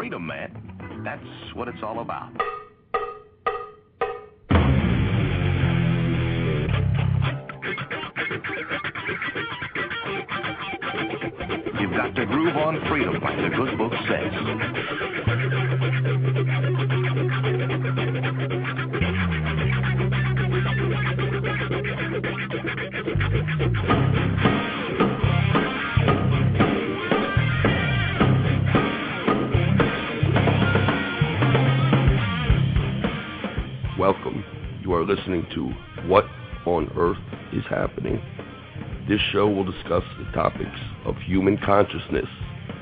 freedom, man. That's what it's all about. You've got to groove on freedom, like the good book says. Welcome. You are listening to What on Earth is Happening. This show will discuss the topics of human consciousness,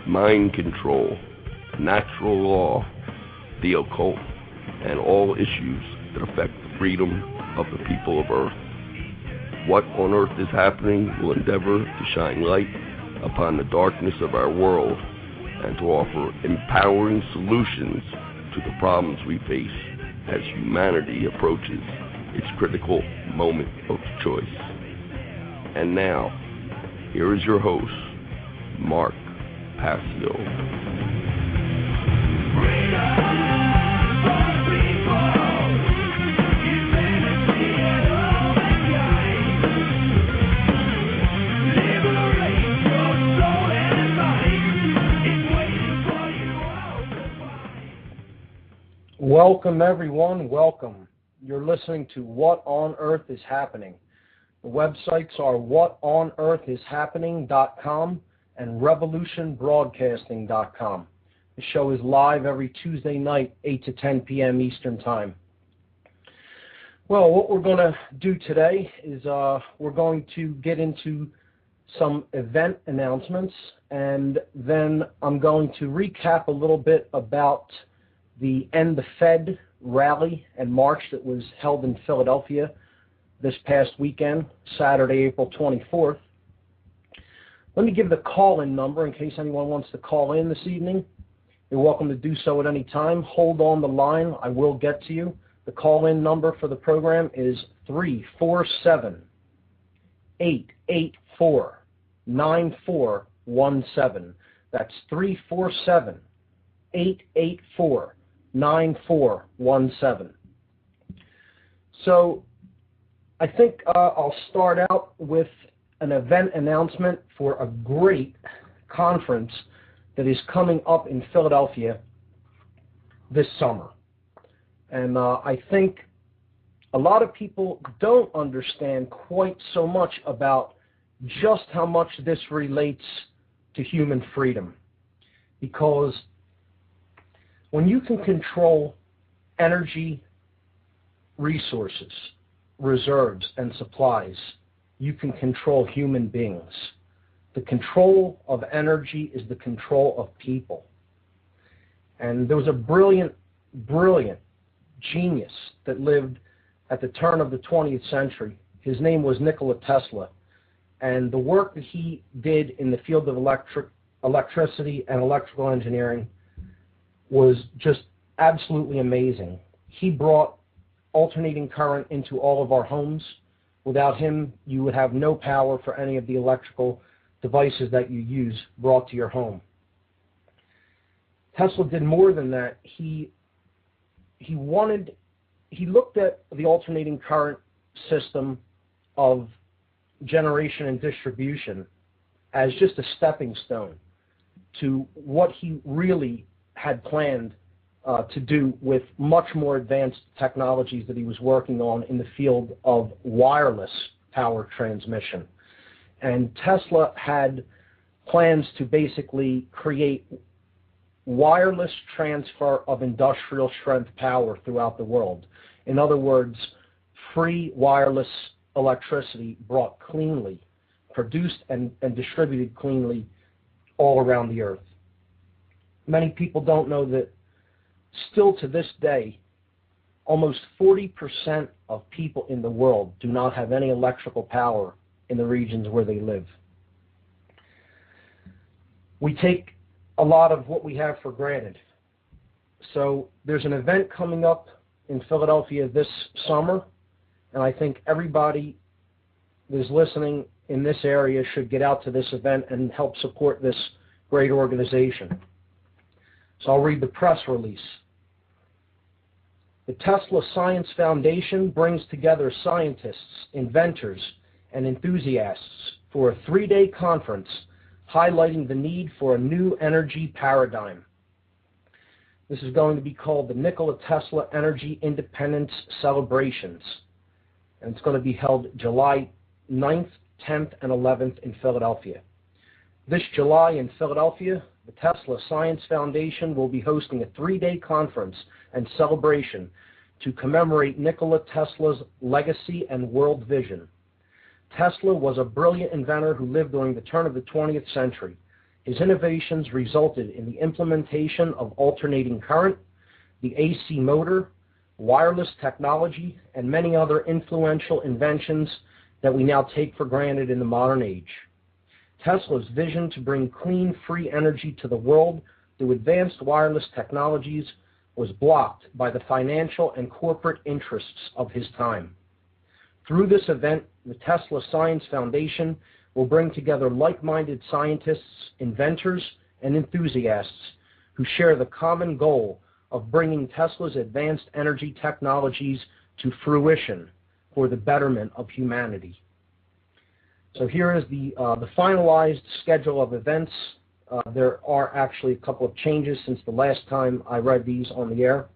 mind control, natural law, the occult, and all issues that affect the freedom of the people of Earth. What on Earth is Happening will endeavor to shine light upon the darkness of our world and to offer empowering solutions to the problems we face as humanity approaches its critical moment of choice. And now, here is your host, Mark Passio. Welcome, everyone. Welcome. You're listening to What on Earth is Happening. The websites are whatonearthishappening.com and revolutionbroadcasting.com. The show is live every Tuesday night, 8 to 10 p.m. Eastern Time. Well, what we're going to do today is we're going to get into some event announcements, and then I'm going to recap a little bit about the End the Fed rally and march that was held in Philadelphia this past weekend, Saturday, April 24th. Let me give the call-in number in case anyone wants to call in this evening. You're welcome to do so at any time. Hold on the line. I will get to you. The call-in number for the program is 347-884-9417. That's 347-884-9417. So I think I'll start out with an event announcement for a great conference that is coming up in Philadelphia this summer. And I think a lot of people don't understand quite so much about just how much this relates to human freedom. Because when you can control energy resources, reserves, and supplies, you can control human beings. The control of energy is the control of people. And there was a brilliant genius that lived at the turn of the 20th century. His name was Nikola Tesla. And the work that he did in the field of electricity and electrical engineering was just absolutely amazing. He brought alternating current into all of our homes. Without him, you would have no power for any of the electrical devices that you use brought to your home. Tesla did more than that. He looked at the alternating current system of generation and distribution as just a stepping stone to what he really had planned to do with much more advanced technologies that he was working on in the field of wireless power transmission. And Tesla had plans to basically create wireless transfer of industrial strength power throughout the world. In other words, free wireless electricity brought cleanly, produced and distributed cleanly all around the earth. Many people don't know that still to this day, almost 40% of people in the world do not have any electrical power in the regions where they live. We take a lot of what we have for granted. So there's an event coming up in Philadelphia this summer, and I think everybody that is listening in this area should get out to this event and help support this great organization. So I'll read the press release. The Tesla Science Foundation brings together scientists, inventors, and enthusiasts for a 3-day conference highlighting the need for a new energy paradigm. This is going to be called the Nikola Tesla Energy Independence Celebrations, and it's going to be held July 9th, 10th, and 11th in Philadelphia. This July in Philadelphia, the Tesla Science Foundation will be hosting a 3-day conference and celebration to commemorate Nikola Tesla's legacy and world vision. Tesla was a brilliant inventor who lived during the turn of the 20th century. His innovations resulted in the implementation of alternating current, the AC motor, wireless technology, and many other influential inventions that we now take for granted in the modern age. Tesla's vision to bring clean, free energy to the world through advanced wireless technologies was blocked by the financial and corporate interests of his time. Through this event, the Tesla Science Foundation will bring together like-minded scientists, inventors, and enthusiasts who share the common goal of bringing Tesla's advanced energy technologies to fruition for the betterment of humanity. So here is the finalized schedule of events. There are actually a couple of changes since the last time I read these on the air.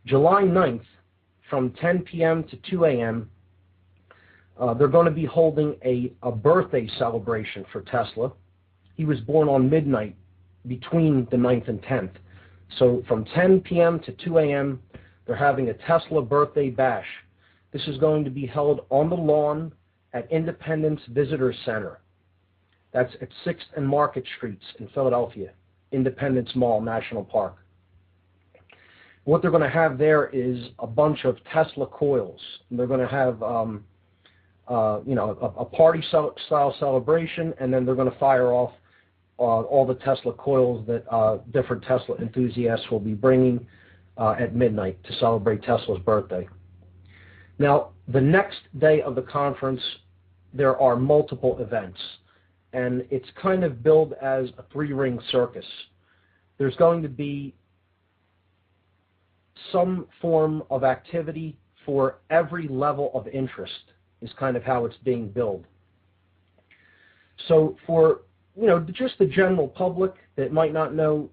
July 9th, from 10 p.m. to 2 a.m., they're going to be holding a birthday celebration for Tesla. He was born on midnight between the 9th and 10th. So from 10 p.m. to 2 a.m., they're having a Tesla birthday bash. This is going to be held on the lawn at Independence Visitor Center. That's at 6th and Market Streets in Philadelphia, Independence Mall, National Park. What they're going to have there is a bunch of Tesla coils. And they're going to have a party-style celebration, and then they're going to fire off all the Tesla coils that different Tesla enthusiasts will be bringing at midnight to celebrate Tesla's birthday. Now, the next day of the conference, there are multiple events, and it's kind of billed as a 3-ring circus. There's going to be some form of activity for every level of interest, is kind of how it's being billed. So for just the general public that might not know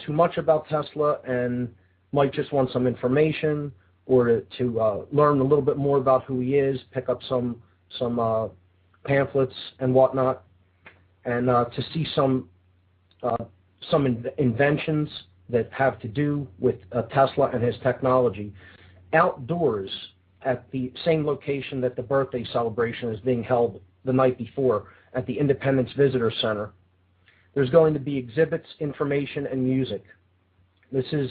too much about Tesla and might just want some information or to learn a little bit more about who he is, pick up some pamphlets and whatnot, and to see some inventions that have to do with Tesla and his technology outdoors at the same location that the birthday celebration is being held the night before at the Independence Visitor Center. There's going to be exhibits, information, and music. This is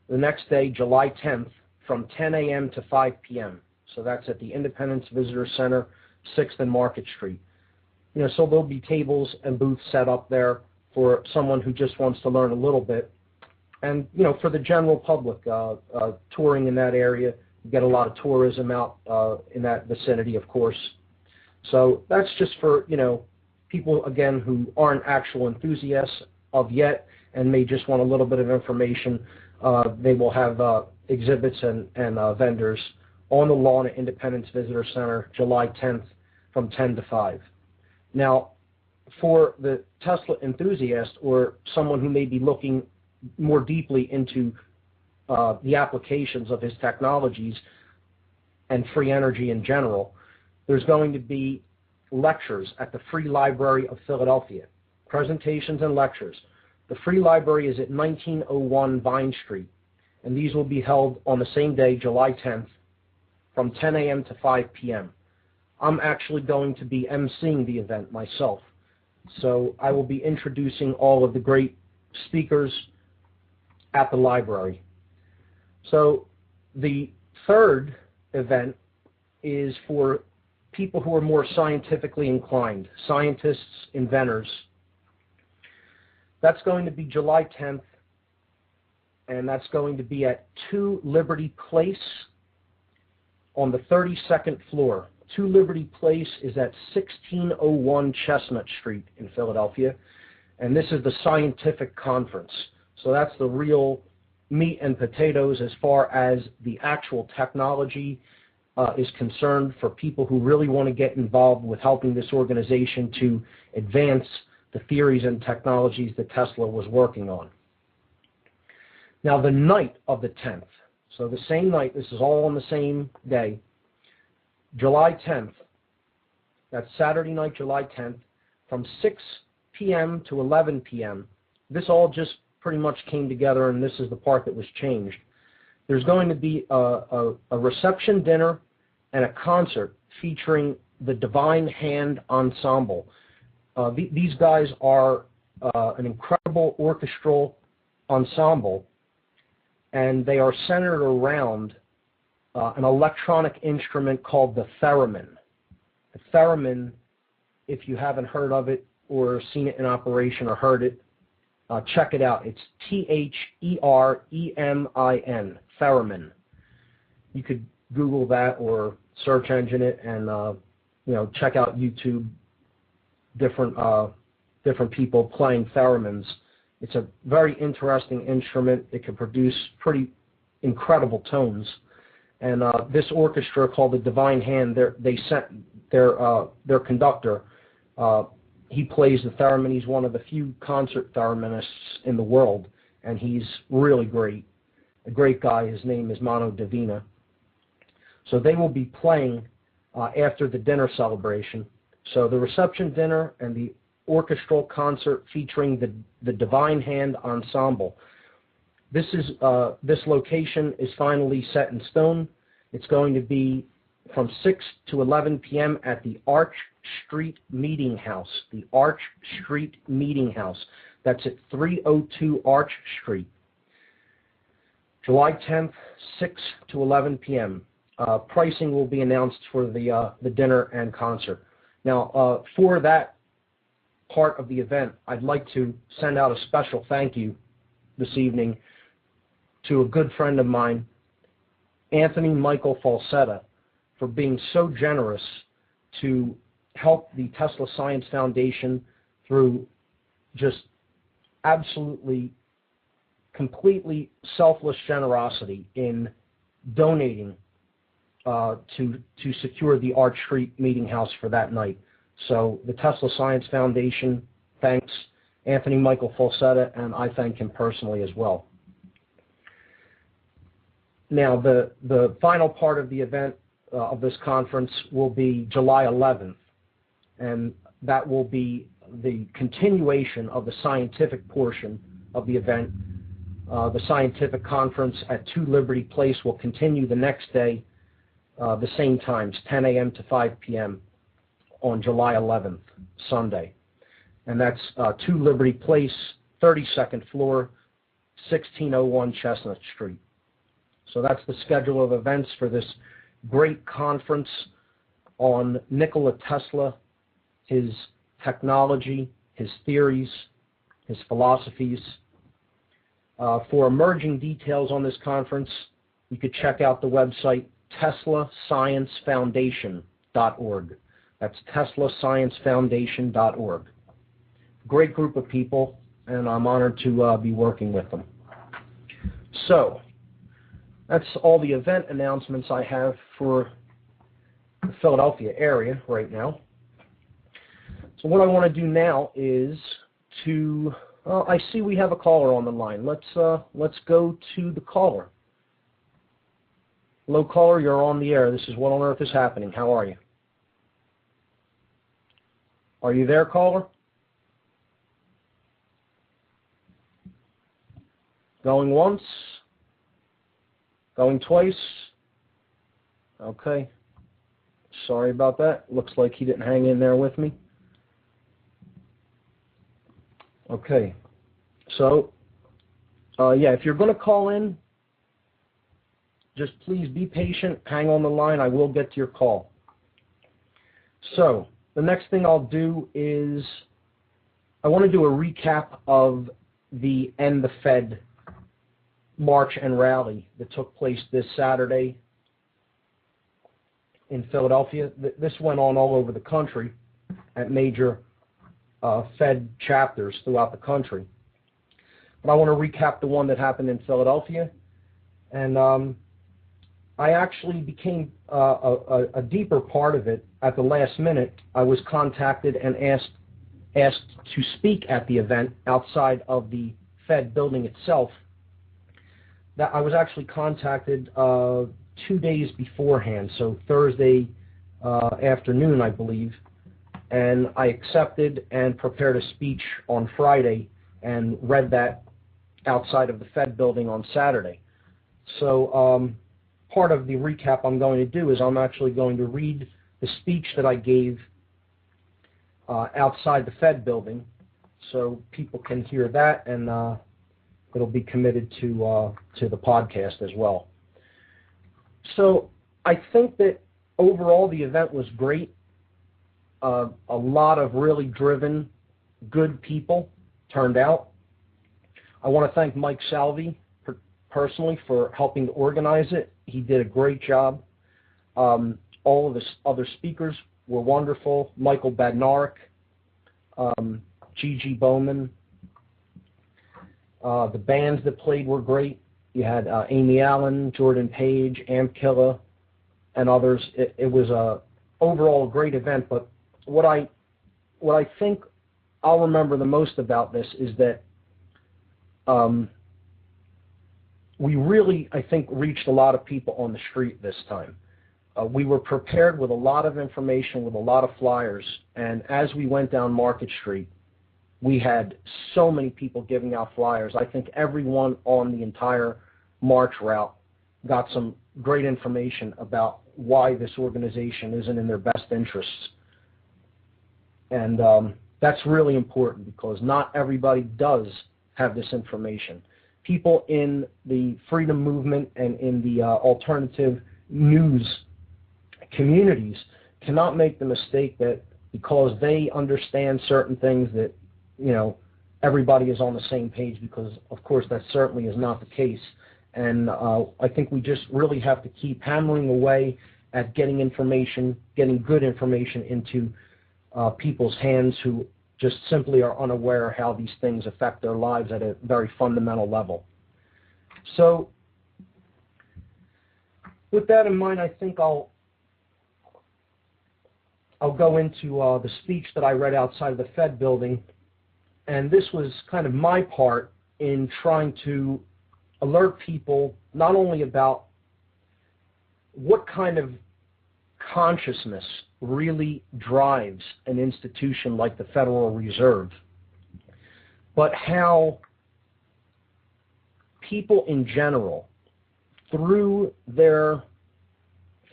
the next day, July 10th, from 10 a.m. to 5 p.m. So that's at the Independence Visitor Center, 6th and Market Street. So there'll be tables and booths set up there for someone who just wants to learn a little bit. And, for the general public touring in that area, you get a lot of tourism out in that vicinity, of course. So that's just for, people, again, who aren't actual enthusiasts of yet and may just want a little bit of information. They will have exhibits and vendors on the lawn at Independence Visitor Center, July 10th from 10 to 5. Now, for the Tesla enthusiast or someone who may be looking more deeply into the applications of his technologies and free energy in general, there's going to be lectures at the Free Library of Philadelphia, presentations and lectures. The Free Library is at 1901 Vine Street, and these will be held on the same day, July 10th, from 10 a.m. to 5 p.m. I'm actually going to be emceeing the event myself, so I will be introducing all of the great speakers at the library. So the third event is for people who are more scientifically inclined, scientists, inventors. That's going to be July 10th, and that's going to be at 2 Liberty Place on the 32nd floor. 2 Liberty Place is at 1601 Chestnut Street in Philadelphia, and this is the scientific conference. So that's the real meat and potatoes as far as the actual technology is concerned for people who really want to get involved with helping this organization to advance the theories and technologies that Tesla was working on. Now, the night of the 10th, so the same night, this is all on the same day, July 10th, that's Saturday night, July 10th, from 6 p.m. to 11 p.m., this all just pretty much came together, and this is the part that was changed. There's going to be a reception dinner and a concert featuring the Divine Hand Ensemble. These guys are an incredible orchestral ensemble, and they are centered around an electronic instrument called the theremin. The theremin, if you haven't heard of it or seen it in operation or heard it, check it out. It's Theremin, theremin. You could Google that or search engine it, and check out YouTube. Different people playing theremins. It's a very interesting instrument. It can produce pretty incredible tones. And this orchestra called the Divine Hand, they sent their conductor. He plays the theremin. He's one of the few concert thereminists in the world, and he's really great. A great guy. His name is Mano Divina. So they will be playing after the dinner celebration. So the reception dinner and the orchestral concert featuring the Divine Hand Ensemble. This location is finally set in stone. It's going to be from 6 to 11 p.m. at the Arch Street Meeting House. The Arch Street Meeting House. That's at 302 Arch Street. July 10th, 6 to 11 p.m. Pricing will be announced for the dinner and concert. Now, for that part of the event, I'd like to send out a special thank you this evening to a good friend of mine, Anthony Michael Falsetta, for being so generous to help the Tesla Science Foundation through just absolutely, completely selfless generosity in donating to secure the Arch Street Meeting House for that night. So the Tesla Science Foundation thanks Anthony Michael Falsetta, and I thank him personally as well. Now, the final part of the event of this conference will be July 11th, and that will be the continuation of the scientific portion of the event. The scientific conference at 2 Liberty Place will continue the next day, the same times, 10 a.m. to 5 p.m. on July 11th, Sunday. And that's 2 Liberty Place, 32nd floor, 1601 Chestnut Street. So that's the schedule of events for this great conference on Nikola Tesla, his technology, his theories, his philosophies. For emerging details on this conference, you could check out the website TeslaScienceFoundation.org. That's TeslaScienceFoundation.org. Great group of people, and I'm honored to be working with them. So, that's all the event announcements I have for the Philadelphia area right now. So what I want to do now is to, I see we have a caller on the line. Let's go to the caller. Hello, caller, you're on the air. This is What on Earth is Happening. How are you? Are you there, caller? Going once? Going twice? Okay. Sorry about that. Looks like he didn't hang in there with me. Okay. So, yeah, if you're going to call in, just please be patient. Hang on the line. I will get to your call. So, the next thing I'll do is I want to do a recap of the End the Fed march and rally that took place this Saturday in Philadelphia. This went on all over the country at major Fed chapters throughout the country. but I want to recap the one that happened in Philadelphia. And I actually became a deeper part of it at the last minute. I was contacted and asked to speak at the event outside of the Fed building itself. That I was actually contacted 2 days beforehand, so Thursday afternoon, I believe, and I accepted and prepared a speech on Friday and read that outside of the Fed building on Saturday. So part of the recap I'm going to do is I'm actually going to read the speech that I gave outside the Fed building, so people can hear that, and it'll be committed to the podcast as well. So I think that overall the event was great. A lot of really driven, good people turned out. I want to thank Mike Salvi personally for helping to organize it. He did a great job. All of the other speakers were wonderful. Michael Badnarik, Gigi Bowman. The bands that played were great. You had Amy Allen, Jordan Page, Amp Killa, and others. It was overall a great event, but what I think I'll remember the most about this is that we really, I think, reached a lot of people on the street this time. We were prepared with a lot of information, with a lot of flyers, and as we went down Market Street, we had so many people giving out flyers. I think everyone on the entire march route got some great information about why this organization isn't in their best interests. And that's really important because not everybody does have this information. People in the freedom movement and in the alternative news communities cannot make the mistake that because they understand certain things that, you know, everybody is on the same page, because of course that certainly is not the case. And I think we just really have to keep hammering away at getting information, getting good information into people's hands who just simply are unaware how these things affect their lives at a very fundamental level. So with that in mind, I think I'll go into the speech that I read outside of the Fed building. And this was kind of my part in trying to alert people not only about what kind of consciousness really drives an institution like the Federal Reserve, but how people in general, through their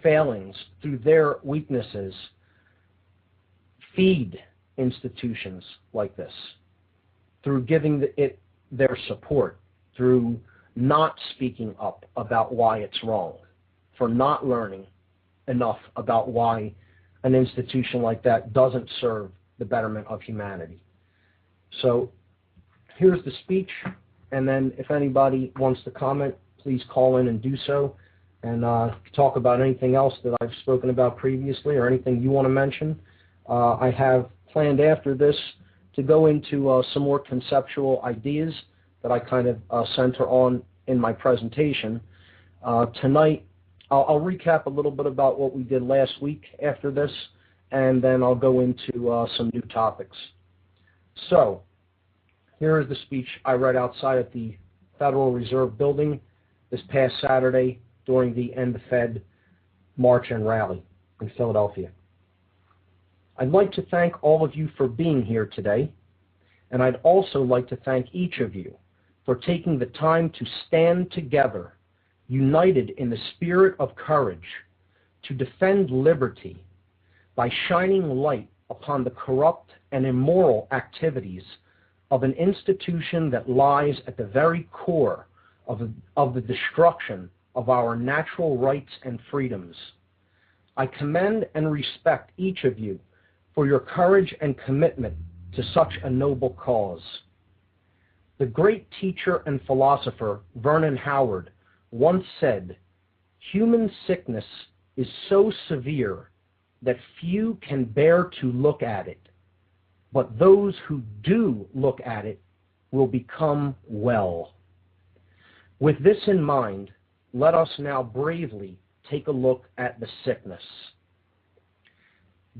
failings, through their weaknesses, feed institutions like this, through giving it their support, through not speaking up about why it's wrong, for not learning enough about why an institution like that doesn't serve the betterment of humanity. So here's the speech, and then if anybody wants to comment, please call in and do so, and talk about anything else that I've spoken about previously or anything you want to mention. I have planned after this to go into some more conceptual ideas that I kind of center on in my presentation. Tonight, I'll recap a little bit about what we did last week after this, and then I'll go into some new topics. So, here is the speech I read outside at the Federal Reserve Building this past Saturday during the End the Fed March and Rally in Philadelphia. I'd like to thank all of you for being here today, and I'd also like to thank each of you for taking the time to stand together, united in the spirit of courage, to defend liberty by shining light upon the corrupt and immoral activities of an institution that lies at the very core of the destruction of our natural rights and freedoms. I commend and respect each of you for your courage and commitment to such a noble cause. The great teacher and philosopher Vernon Howard once said, "Human sickness is so severe that few can bear to look at it, but those who do look at it will become well. With this in mind, let us now bravely take a look at the sickness.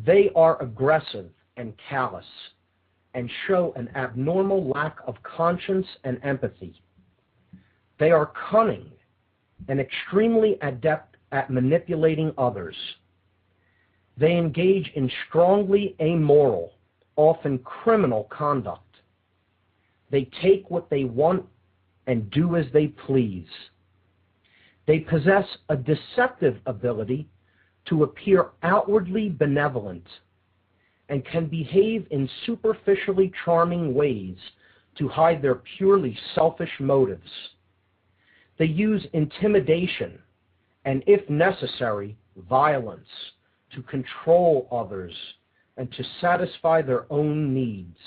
They are aggressive and callous and show an abnormal lack of conscience and empathy. They are cunning and extremely adept at manipulating others. They engage in strongly amoral, often criminal conduct. They take what they want and do as they please. They possess a deceptive ability to appear outwardly benevolent and can behave in superficially charming ways to hide their purely selfish motives. They use intimidation and, if necessary, violence to control others and to satisfy their own needs.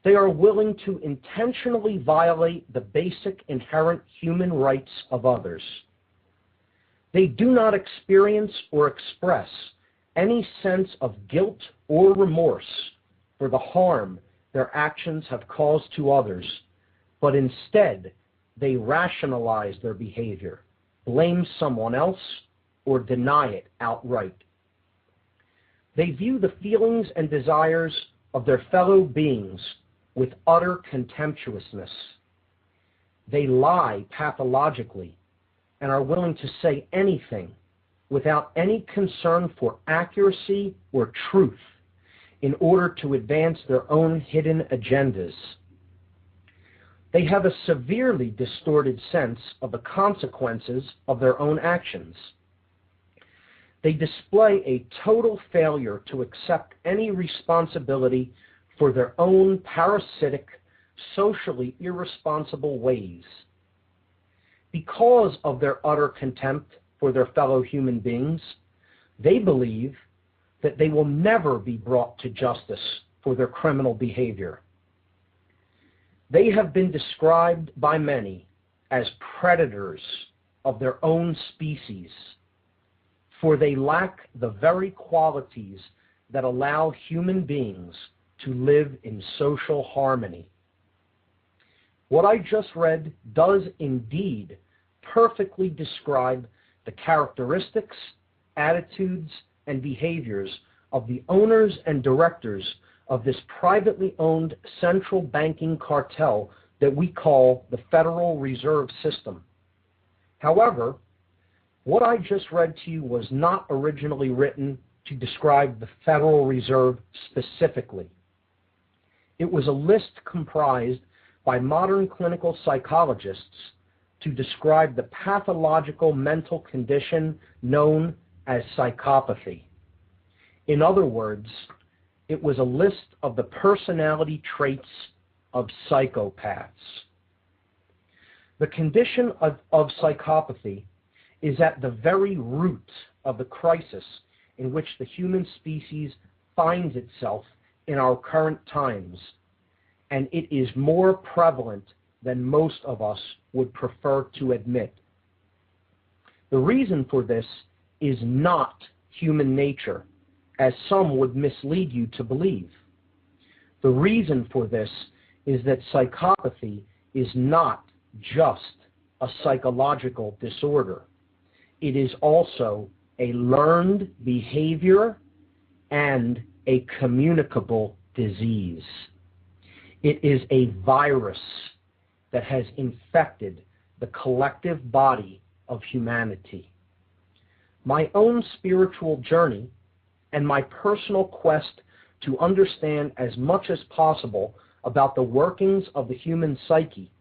They are willing to intentionally violate the basic inherent human rights of others. They do not experience or express any sense of guilt or remorse for the harm their actions have caused to others, but instead they rationalize their behavior, blame someone else, or deny it outright. They view the feelings and desires of their fellow beings with utter contemptuousness. They lie pathologically and are willing to say anything without any concern for accuracy or truth in order to advance their own hidden agendas. They have a severely distorted sense of the consequences of their own actions. They display a total failure to accept any responsibility for their own parasitic, socially irresponsible ways. Because of their utter contempt for their fellow human beings, they believe that they will never be brought to justice for their criminal behavior. They have been described by many as predators of their own species, for they lack the very qualities that allow human beings to live in social harmony. What I just read does indeed perfectly describe the characteristics, attitudes, and behaviors of the owners and directors of this privately owned central banking cartel that we call the Federal Reserve System. However, what I just read to you was not originally written to describe the Federal Reserve specifically. It was a list comprised by modern clinical psychologists to describe the pathological mental condition known as psychopathy. In other words, it was a list of the personality traits of psychopaths. The condition of psychopathy is at the very root of the crisis in which the human species finds itself in our current times, and it is more prevalent than most of us would prefer to admit. The reason for this is not human nature, as some would mislead you to believe. The reason for this is that psychopathy is not just a psychological disorder. It is also a learned behavior and a communicable disease. It is a virus that has infected the collective body of humanity. My own spiritual journey and my personal quest to understand as much as possible about the workings of the human psyche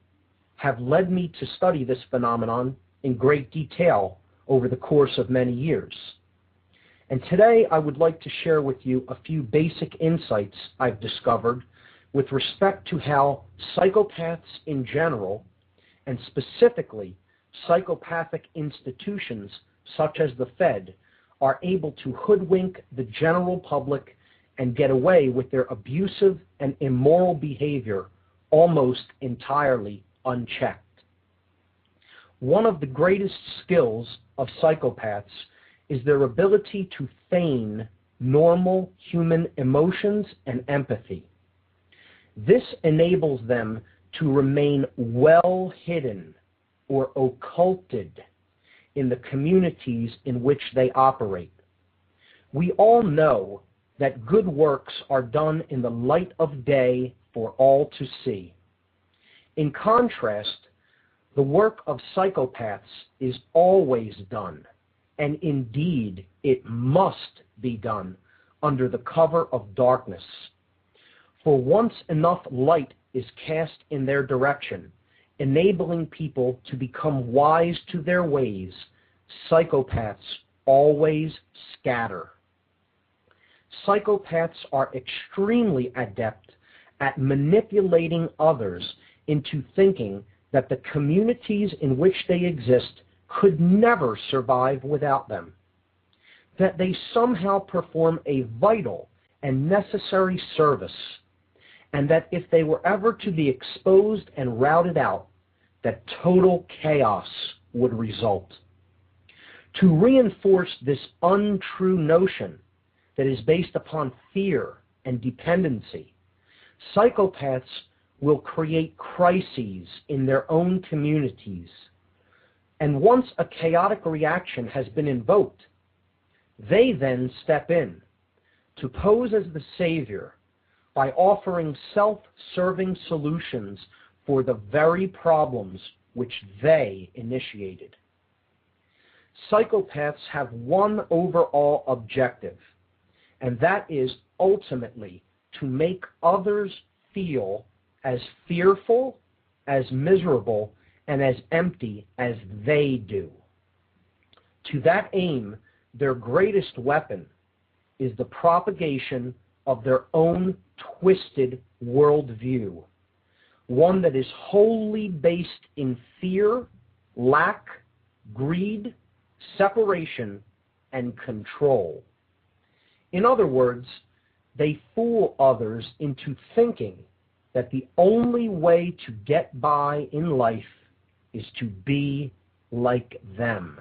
have led me to study this phenomenon in great detail over the course of many years. And today I would like to share with you a few basic insights I've discovered with respect to how psychopaths in general, and specifically psychopathic institutions such as the Fed, are able to hoodwink the general public and get away with their abusive and immoral behavior almost entirely unchecked. One of the greatest skills of psychopaths is their ability to feign normal human emotions and empathy. This enables them to remain well hidden or occulted in the communities in which they operate. We all know that good works are done in the light of day for all to see. In contrast, the work of psychopaths is always done, and indeed it must be done under the cover of darkness. For once enough light is cast in their direction, enabling people to become wise to their ways, psychopaths always scatter. Psychopaths are extremely adept at manipulating others into thinking that the communities in which they exist could never survive without them, that they somehow perform a vital and necessary service, and that if they were ever to be exposed and routed out, that total chaos would result. To reinforce this untrue notion that is based upon fear and dependency, psychopaths will create crises in their own communities. And once a chaotic reaction has been invoked, they then step in to pose as the savior by offering self-serving solutions for the very problems which they initiated. Psychopaths have one overall objective, and that is ultimately to make others feel as fearful, as miserable, and as empty as they do. To that aim, their greatest weapon is the propagation of their own twisted worldview, one that is wholly based in fear, lack, greed, separation, and control. In other words, they fool others into thinking that the only way to get by in life is to be like them,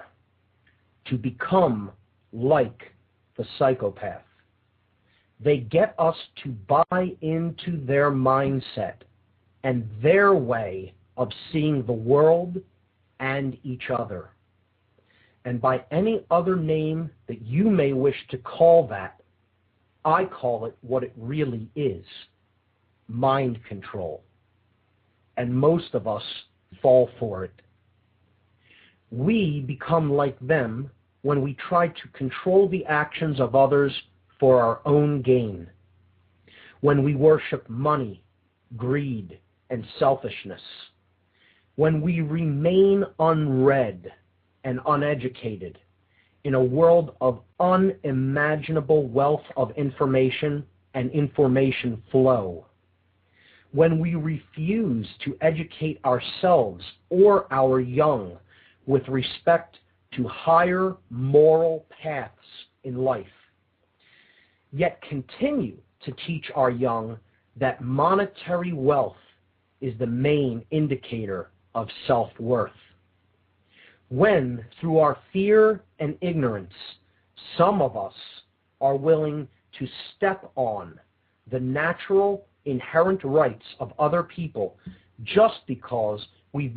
to become like the psychopath. They get us to buy into their mindset and their way of seeing the world and each other. And by any other name that you may wish to call that, I call it what it really is: mind control. And most of us fall for it. We become like them when we try to control the actions of others for our own gain, when we worship money, greed, and selfishness, when we remain unread and uneducated in a world of unimaginable wealth of information and information flow, when we refuse to educate ourselves or our young with respect to higher moral paths in life, yet continue to teach our young that monetary wealth is the main indicator of self-worth. When, through our fear and ignorance, some of us are willing to step on the natural, inherent rights of other people just because we've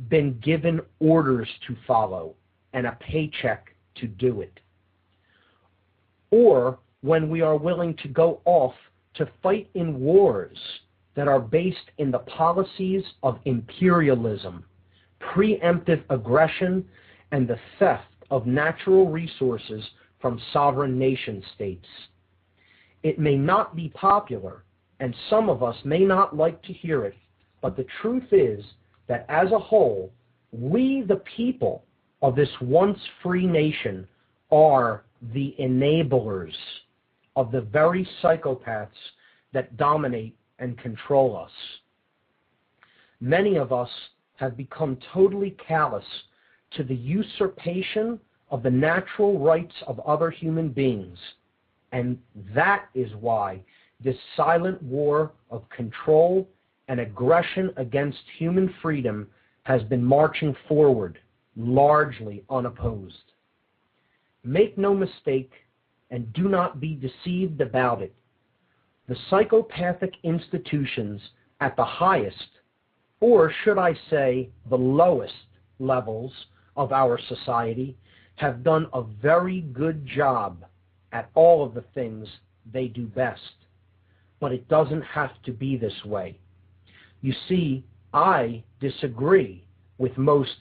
been given orders to follow and a paycheck to do it. Or when we are willing to go off to fight in wars that are based in the policies of imperialism, preemptive aggression, and the theft of natural resources from sovereign nation states. It may not be popular, and some of us may not like to hear it, but the truth is that as a whole, we, the people of this once free nation, are the enablers of the very psychopaths that dominate and control us. Many of us have become totally callous to the usurpation of the natural rights of other human beings, and that is why this silent war of control and aggression against human freedom has been marching forward, largely unopposed. Make no mistake, and do not be deceived about it. the psychopathic institutions at the highest, or should I say the lowest levels of our society, have done a very good job at all of the things they do best. But it doesn't have to be this way. You see, I disagree with most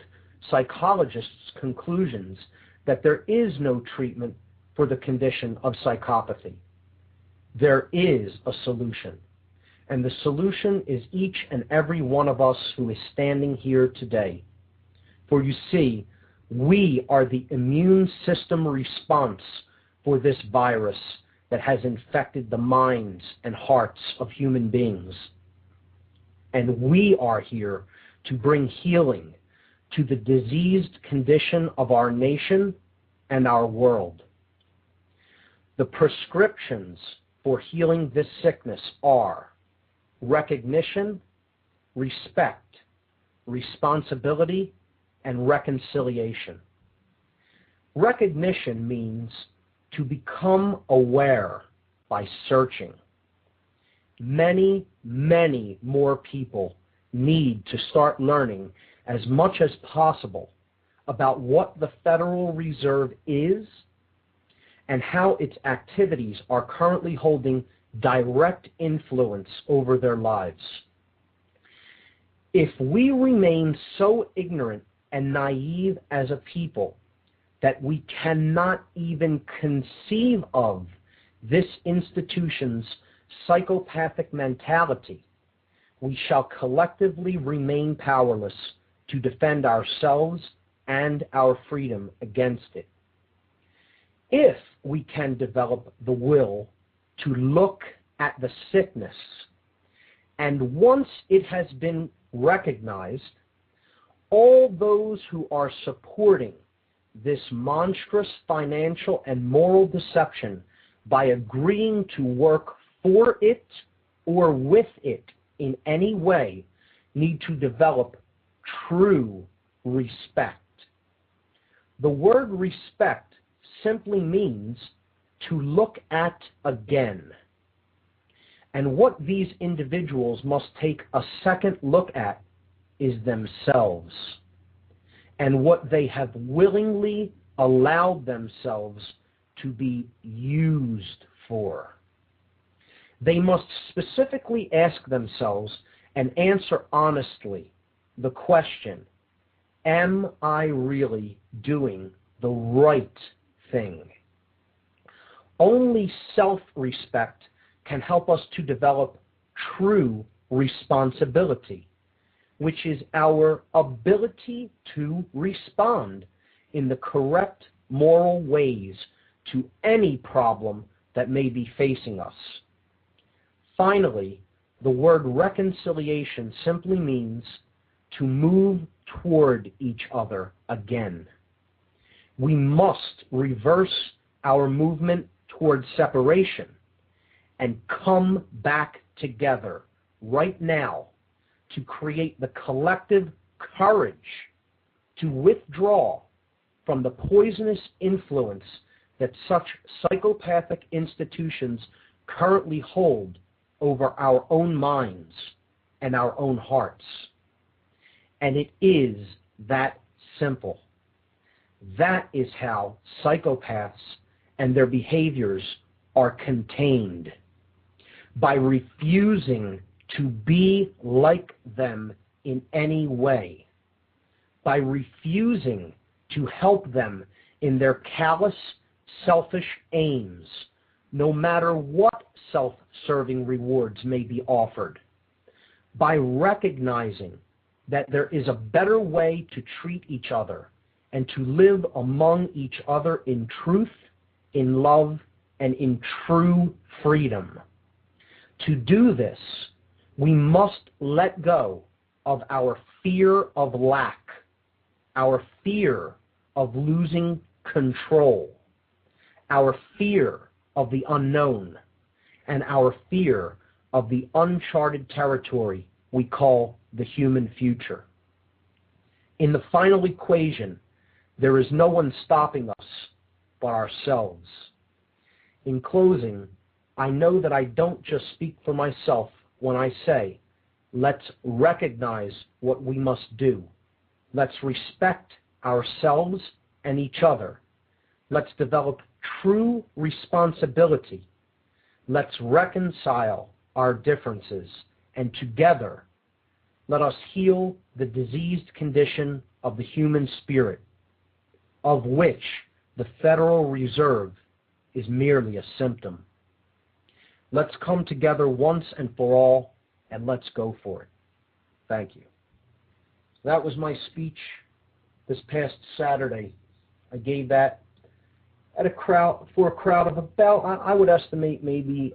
psychologists' conclusions that there is no treatment for the condition of psychopathy. There is a solution, and the solution is each and every one of us who is standing here today. For you see, we are the immune system response for this virus that has infected the minds and hearts of human beings. And we are here to bring healing to the diseased condition of our nation and our world. The prescriptions for healing this sickness are recognition, respect, responsibility, and reconciliation. Recognition means to become aware by searching. Many, many more people need to start learning as much as possible about what the Federal Reserve is and how its activities are currently holding direct influence over their lives. If we remain so ignorant and naive as a people that we cannot even conceive of this institution's psychopathic mentality, we shall collectively remain powerless to defend ourselves and our freedom against it. If we can develop the will to look at the sickness, and once it has been recognized, all those who are supporting this monstrous financial and moral deception by agreeing to work for it or with it in any way need to develop true respect. The word respect simply means to look at again. And what these individuals must take a second look at is themselves and what they have willingly allowed themselves to be used for. They must specifically ask themselves and answer honestly the question, am I really doing the right thing? Only self-respect can help us to develop true responsibility, which is our ability to respond in the correct moral ways to any problem that may be facing us. Finally, the word reconciliation simply means to move toward each other again. We must reverse our movement toward separation and come back together right now to create the collective courage to withdraw from the poisonous influence that such psychopathic institutions currently hold over our own minds and our own hearts. And it is that simple. That is how psychopaths and their behaviors are contained, by refusing to be like them in any way, by refusing to help them in their callous, selfish aims, no matter what self-serving rewards may be offered, by recognizing that there is a better way to treat each other and to live among each other in truth, in love, and in true freedom. To do this, we must let go of our fear of lack, our fear of losing control, our fear of the unknown, and our fear of the uncharted territory we call the human future. In the final equation, there is no one stopping us but ourselves. In closing, I know that I don't just speak for myself when I say, let's recognize what we must do. Let's respect ourselves and each other. Let's develop true responsibility. Let's reconcile our differences, and together, let us heal the diseased condition of the human spirit, of which the Federal Reserve is merely a symptom. Let's come together once and for all, and let's go for it. Thank you. That was my speech this past Saturday. I gave that at a crowd of about, I would estimate maybe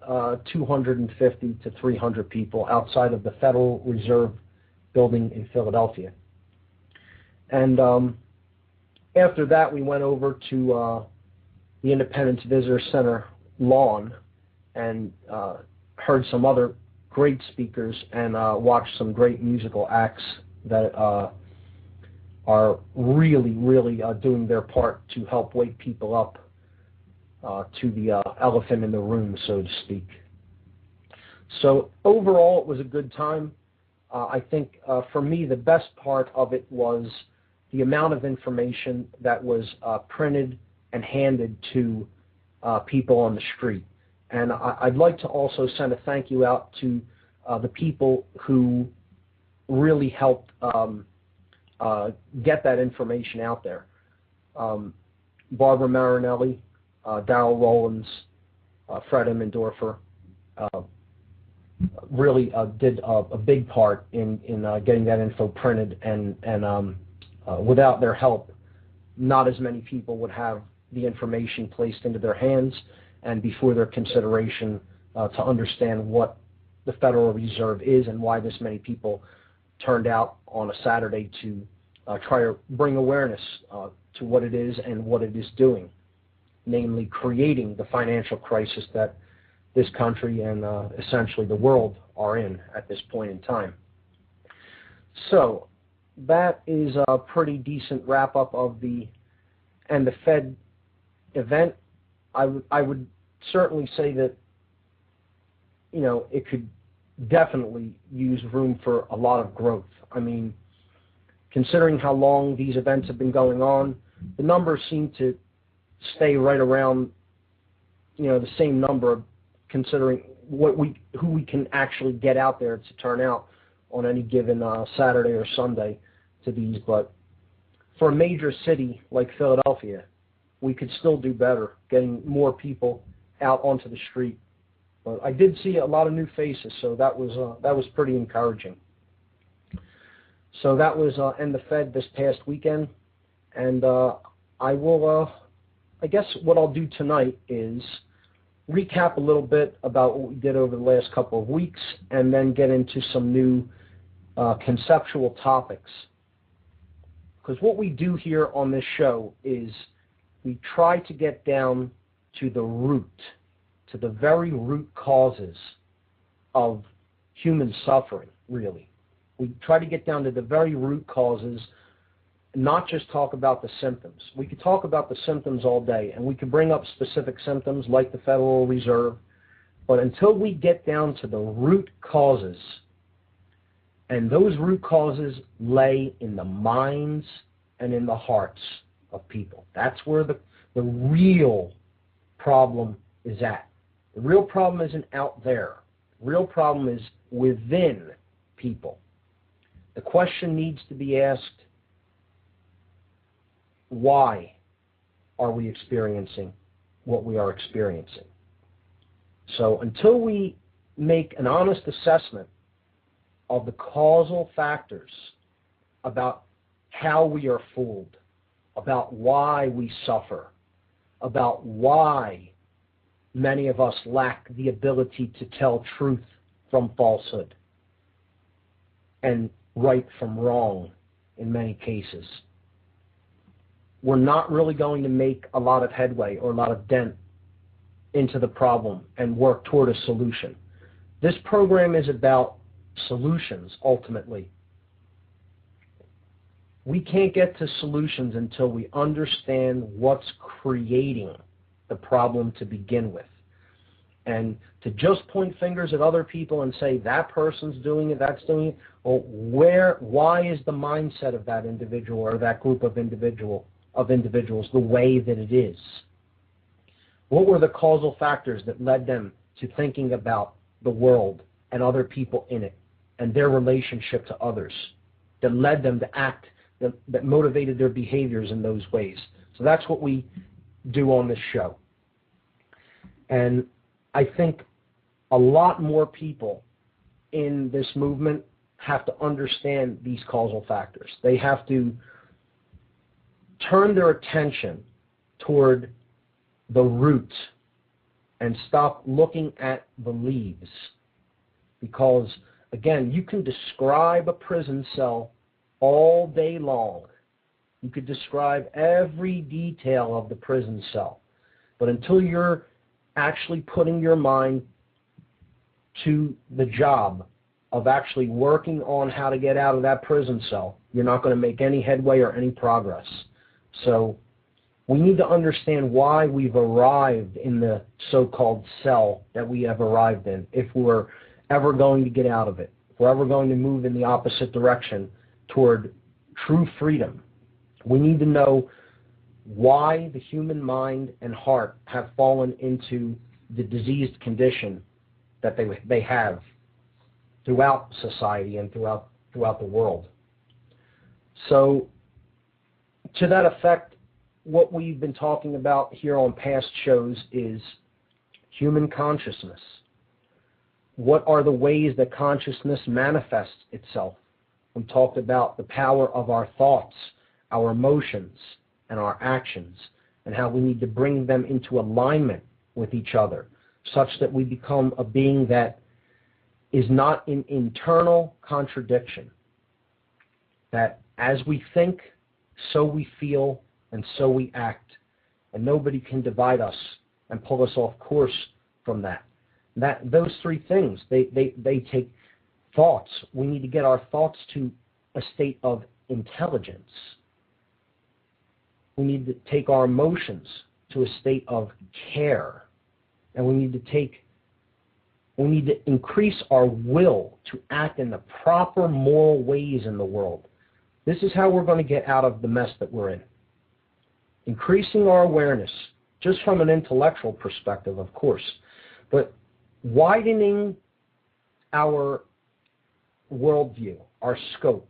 250 to 300 people outside of the Federal Reserve building in Philadelphia. And after that, we went over to the Independence Visitor Center lawn and heard some other great speakers and watched some great musical acts that are really, really doing their part to help wake people up to the elephant in the room, so to speak. So overall, it was a good time. I think for me, the best part of it was the amount of information that was printed and handed to people on the street. And I'd like to also send a thank you out to the people who really helped get that information out there. Barbara Marinelli, Darrell Rollins, Fred Emmendorfer really did a big part in getting that info printed, and without their help, not as many people would have the information placed into their hands and before their consideration to understand what the Federal Reserve is and why this many people turned out on a Saturday to try to bring awareness to what it is and what it is doing, namely creating the financial crisis that this country and essentially the world are in at this point in time. So that is a pretty decent wrap-up of the Fed event. I would certainly say that, you know, it could definitely use room for a lot of growth. I mean, considering how long these events have been going on, the numbers seem to stay right around, you know, the same number, considering who we can actually get out there to turn out on any given Saturday or Sunday to these. But for a major city like Philadelphia, we could still do better, getting more people out onto the street. But I did see a lot of new faces, so that was pretty encouraging. So that was End the Fed this past weekend, and I will, I guess what I'll do tonight is recap a little bit about what we did over the last couple of weeks, and then get into some new conceptual topics. Because what we do here on this show is we try to get down to the root, to the very root causes of human suffering, really. We try to get down to the very root causes, not just talk about the symptoms. We could talk about the symptoms all day, and we could bring up specific symptoms like the Federal Reserve, but until we get down to the root causes, and those root causes lay in the minds and in the hearts of people. That's where the real problem is at. The real problem isn't out there. The real problem is within people. The question needs to be asked, why are we experiencing what we are experiencing? So until we make an honest assessment of the causal factors about how we are fooled, about why we suffer, about why many of us lack the ability to tell truth from falsehood and right from wrong in many cases, we're not really going to make a lot of headway or a lot of dent into the problem and work toward a solution. This program is about solutions, ultimately. We can't get to solutions until we understand what's creating the problem to begin with. And to just point fingers at other people and say that person's doing it, that's doing it, well, why is the mindset of that individual or that group of individuals the way that it is? What were the causal factors that led them to thinking about the world and other people in it and their relationship to others, that led them to act, that motivated their behaviors in those ways? So that's what we do on this show. And I think a lot more people in this movement have to understand these causal factors. They have to turn their attention toward the root and stop looking at the leaves. Because, again, you can describe a prison cell all day long. You could describe every detail of the prison cell. But until you're actually putting your mind to the job of actually working on how to get out of that prison cell, you're not going to make any headway or any progress. So we need to understand why we've arrived in the so-called cell that we have arrived in, if we're ever going to get out of it, if we're ever going to move in the opposite direction toward true freedom. We need to know why the human mind and heart have fallen into the diseased condition that they have throughout society and throughout the world. So to that effect, what we've been talking about here on past shows is human consciousness. What are the ways that consciousness manifests itself? We talked about the power of our thoughts, our emotions, and our actions, and how we need to bring them into alignment with each other, such that we become a being that is not in internal contradiction. That as we think, so we feel, and so we act, and nobody can divide us and pull us off course from that. Those three things, they take thoughts. We need to get our thoughts to a state of intelligence. We need to take our emotions to a state of care. And we need to increase our will to act in the proper moral ways in the world. This is how we're going to get out of the mess that we're in. Increasing our awareness, just from an intellectual perspective, of course, but widening our worldview, our scope,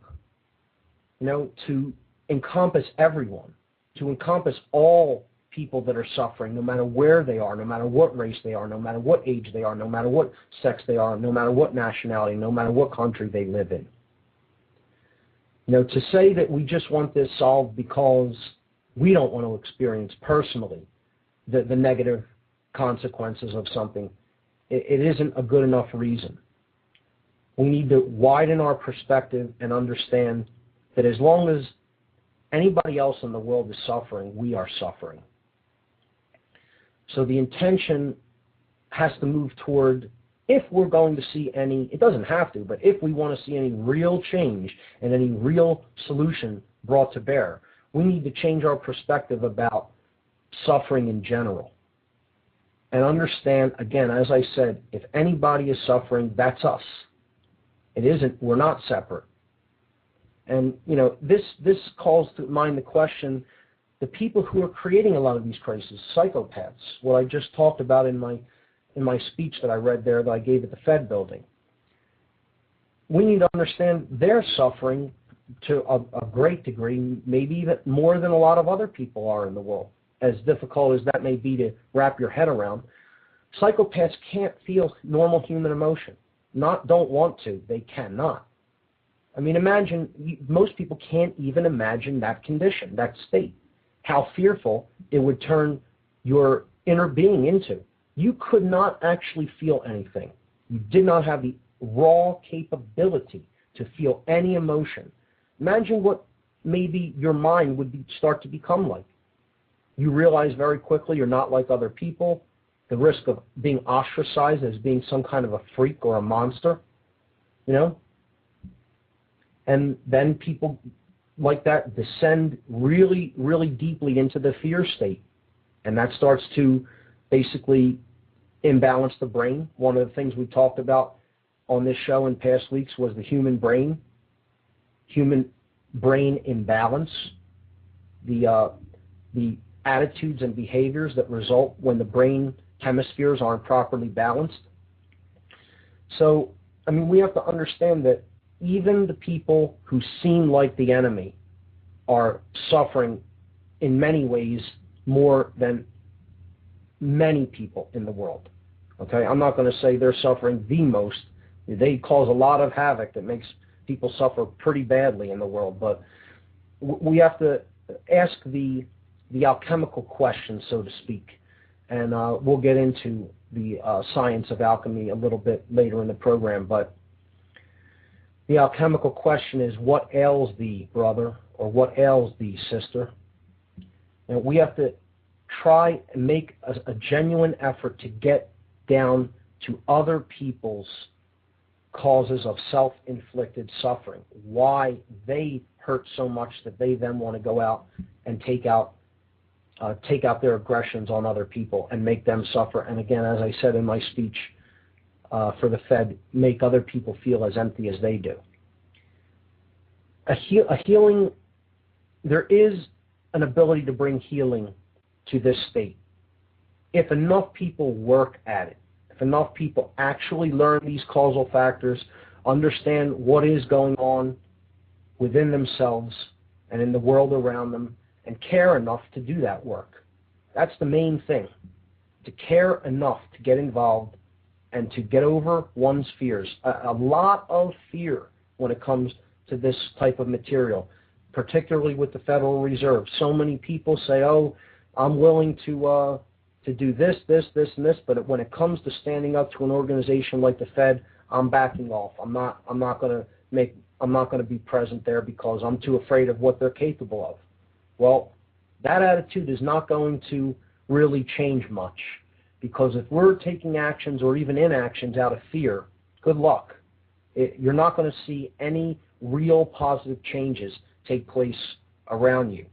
to encompass everyone, to encompass all people that are suffering, no matter where they are, no matter what race they are, no matter what age they are, no matter what sex they are, no matter what nationality, no matter what country they live in. To say that we just want this solved because we don't want to experience personally the negative consequences of something, it isn't a good enough reason. We need to widen our perspective and understand that as long as anybody else in the world is suffering, we are suffering. So the intention has to move toward, if we're going to see any, it doesn't have to, but if we want to see any real change and any real solution brought to bear, we need to change our perspective about suffering in general. And understand, again, as I said, if anybody is suffering, that's us. It isn't, we're not separate. And, this calls to mind the question, the people who are creating a lot of these crises, psychopaths, what I just talked about in my speech that I read there that I gave at the Fed building. We need to understand they're suffering to a great degree, maybe even more than a lot of other people are in the world. As difficult as that may be to wrap your head around, psychopaths can't feel normal human emotion. Don't want to, they cannot. I mean, imagine, most people can't even imagine that condition, that state, how fearful it would turn your inner being into. You could not actually feel anything. You did not have the raw capability to feel any emotion. Imagine what maybe your mind would start to become like. You realize very quickly you're not like other people, the risk of being ostracized as being some kind of a freak or a monster, And then people like that descend really, really deeply into the fear state. And that starts to basically imbalance the brain. One of the things we talked about on this show in past weeks was the human brain imbalance, the attitudes and behaviors that result when the brain hemispheres aren't properly balanced. So, I mean, we have to understand that even the people who seem like the enemy are suffering in many ways more than many people in the world. Okay, I'm not going to say they're suffering the most. They cause a lot of havoc that makes people suffer pretty badly in the world, but we have to ask the alchemical question, so to speak, and we'll get into the science of alchemy a little bit later in the program, but the alchemical question is, what ails thee, brother, or what ails thee, sister? And we have to try and make a genuine effort to get down to other people's causes of self-inflicted suffering, why they hurt so much that they then want to go out and take out their aggressions on other people and make them suffer. And again, as I said in my speech for the Fed, make other people feel as empty as they do. A healing, there is an ability to bring healing to this state if enough people work at it. If enough people actually learn these causal factors, understand what is going on within themselves and in the world around them, and care enough to do that work. That's the main thing, to care enough to get involved and to get over one's fears. A lot of fear when it comes to this type of material, particularly with the Federal Reserve. So many people say, oh, I'm willing to do this, and this, but when it comes to standing up to an organization like the Fed, I'm backing off. I'm not going to be present there because I'm too afraid of what they're capable of. Well, that attitude is not going to really change much, because if we're taking actions or even inactions out of fear, good luck. You're not going to see any real positive changes take place around you.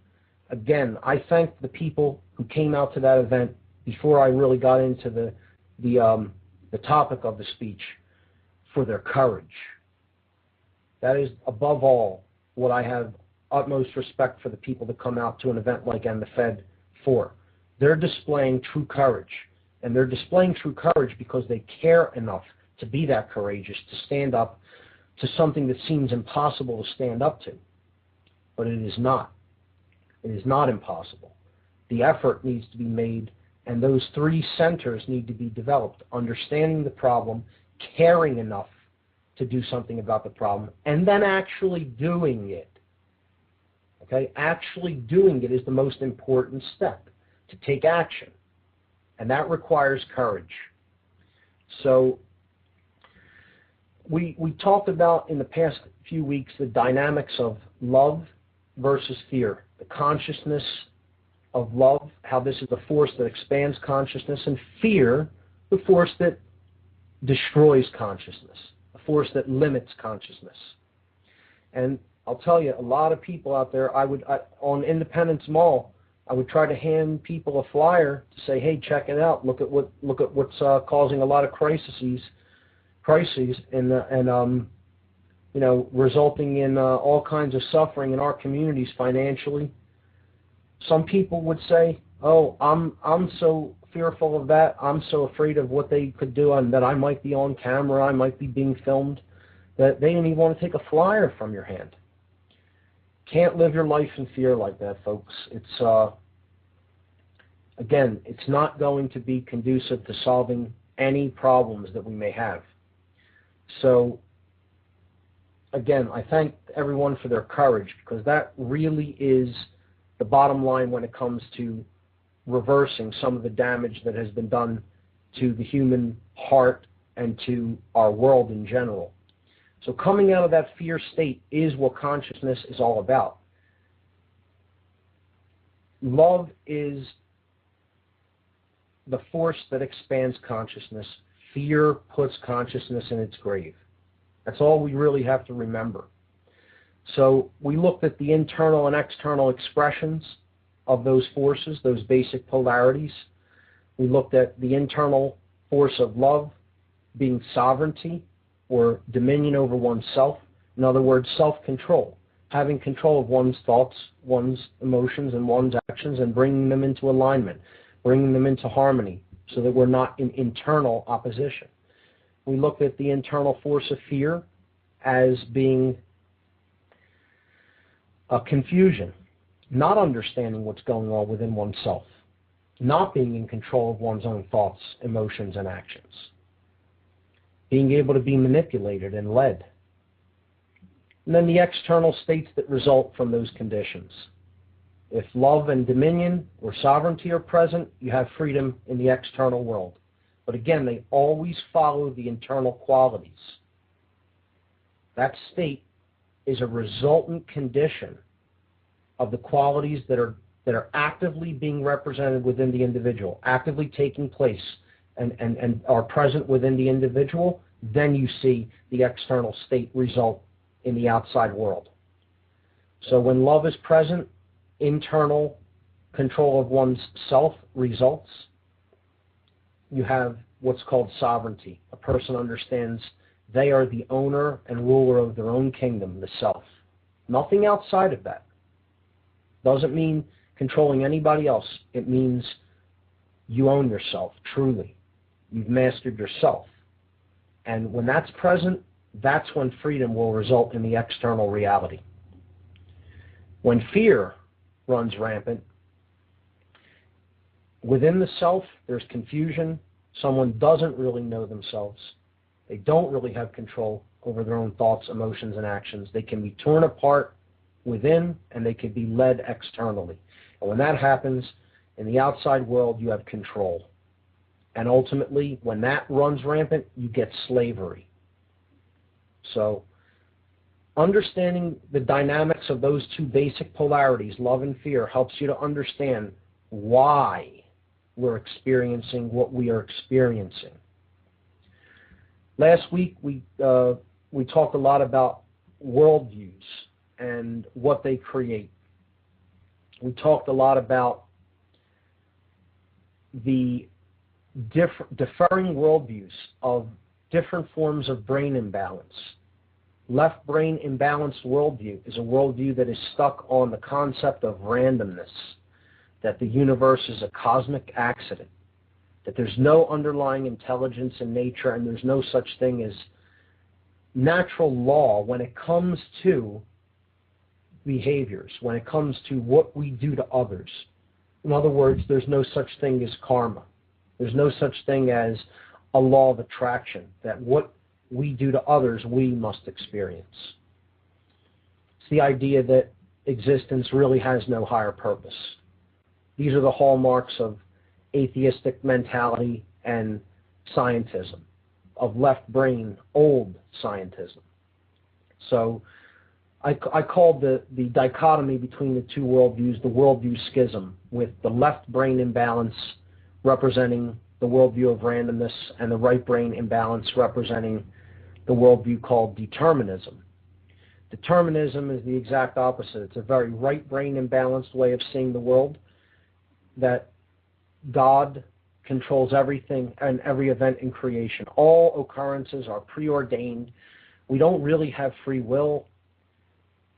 Again, I thank the people who came out to that event before I really got into the topic of the speech, for their courage. That is, above all, what I have utmost respect for the people that come out to an event like the Fed for. They're displaying true courage, and they're displaying true courage because they care enough to be that courageous, to stand up to something that seems impossible to stand up to. But it is not. It is not impossible. The effort needs to be made, and those three centers need to be developed: understanding the problem, caring enough to do something about the problem, and then actually doing it. Okay? Actually doing it is the most important step, to take action. And that requires courage. So we talked about in the past few weeks the dynamics of love versus fear, the consciousness of love, how this is the force that expands consciousness, and fear, the force that destroys consciousness, the force that limits consciousness. And I'll tell you, a lot of people out there, on Independence Mall, I would try to hand people a flyer to say, hey, check it out. Look at what's causing a lot of crises, and resulting in all kinds of suffering in our communities financially. Some people would say, oh, I'm so fearful of that. I'm so afraid of what they could do, and that I might be on camera, I might be being filmed, that they don't even want to take a flyer from your hand. Can't live your life in fear like that, folks. It's again, it's not going to be conducive to solving any problems that we may have. So again, I thank everyone for their courage, because that really is the bottom line when it comes to reversing some of the damage that has been done to the human heart and to our world in general. So coming out of that fear state is what consciousness is all about. Love is the force that expands consciousness. Fear puts consciousness in its grave. That's all we really have to remember. So we looked at the internal and external expressions of those forces, those basic polarities. We looked at the internal force of love being sovereignty or dominion over oneself. In other words, self-control, having control of one's thoughts, one's emotions, and one's actions, and bringing them into alignment, bringing them into harmony so that we're not in internal opposition. We looked at the internal force of fear as being a confusion, not understanding what's going on within oneself, not being in control of one's own thoughts, emotions, and actions, being able to be manipulated and led. And then the external states that result from those conditions. If love and dominion or sovereignty are present, you have freedom in the external world. But again, they always follow the internal qualities. That state is a resultant condition of the qualities that are actively being represented within the individual, actively taking place and are present within the individual. Then you see the external state result in the outside world. So when love is present, internal control of one's self results. You have what's called sovereignty. A person understands they are the owner and ruler of their own kingdom, the self. Nothing outside of that. Doesn't mean controlling anybody else. It means you own yourself, truly. You've mastered yourself. And when that's present, that's when freedom will result in the external reality. When fear runs rampant, within the self, there's confusion. Someone doesn't really know themselves. They don't really have control over their own thoughts, emotions, and actions. They can be torn apart within, and they can be led externally. And when that happens, in the outside world, you have control. And ultimately, when that runs rampant, you get slavery. So, understanding the dynamics of those two basic polarities, love and fear, helps you to understand why we're experiencing what we are experiencing. Last week, we talked a lot about worldviews and what they create. We talked a lot about the differing worldviews of different forms of brain imbalance. Left brain imbalanced worldview is a worldview that is stuck on the concept of randomness, that the universe is a cosmic accident, that there's no underlying intelligence in nature, and there's no such thing as natural law when it comes to behaviors, when it comes to what we do to others. In other words, there's no such thing as karma. There's no such thing as a law of attraction, that what we do to others, we must experience. It's the idea that existence really has no higher purpose. These are the hallmarks of atheistic mentality and scientism, of left brain, old scientism. So I called the dichotomy between the two worldviews the worldview schism, with the left brain imbalance representing the worldview of randomness and the right brain imbalance representing the worldview called determinism. Determinism is the exact opposite. It's a very right brain imbalanced way of seeing the world, that God controls everything and every event in creation. All occurrences are preordained. We don't really have free will.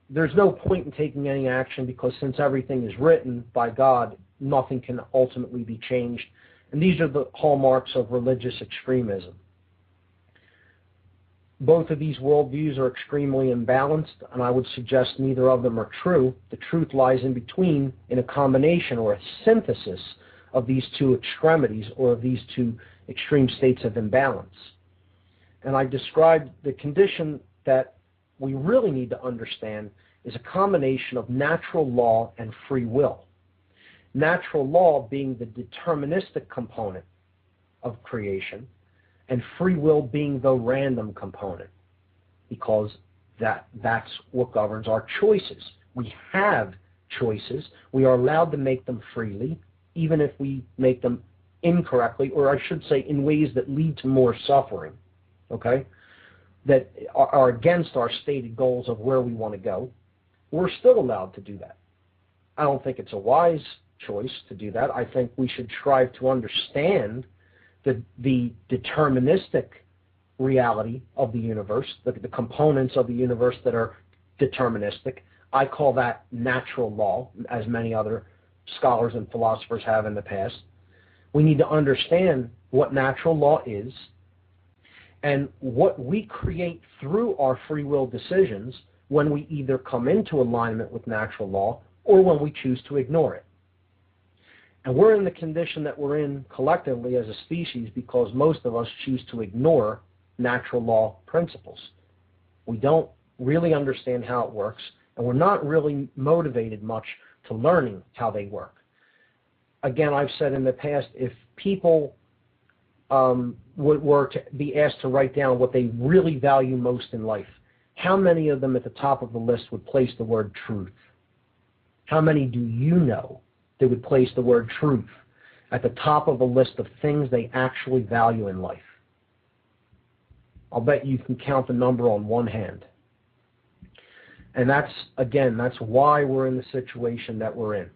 There's no point in taking any action because since everything is written by God, nothing can ultimately be changed. And these are the hallmarks of religious extremism. Both of these worldviews are extremely imbalanced, and I would suggest neither of them are true. The truth lies in between, in a combination or a synthesis of these two extremities, or of these two extreme states of imbalance. And I described the condition that we really need to understand is a combination of natural law and free will. Natural law being the deterministic component of creation, and free will being the random component, because that's what governs our choices. We have choices. We are allowed to make them freely, even if we make them incorrectly, or I should say in ways that lead to more suffering, okay, that are against our stated goals of where we want to go. We're still allowed to do that. I don't think it's a wise choice to do that. I think we should strive to understand the deterministic reality of the universe, the components of the universe that are deterministic. I call that natural law, as many other scholars and philosophers have in the past. We need to understand what natural law is and what we create through our free will decisions when we either come into alignment with natural law or when we choose to ignore it. And we're in the condition that we're in collectively as a species because most of us choose to ignore natural law principles. We don't really understand how it works, and we're not really motivated much to learning how they work. Again, I've said in the past, if people were to be asked to write down what they really value most in life, how many of them at the top of the list would place the word truth? How many do you know that would place the word truth at the top of the list of things they actually value in life? I'll bet you can count the number on one hand. And that's why we're in the situation that we're in.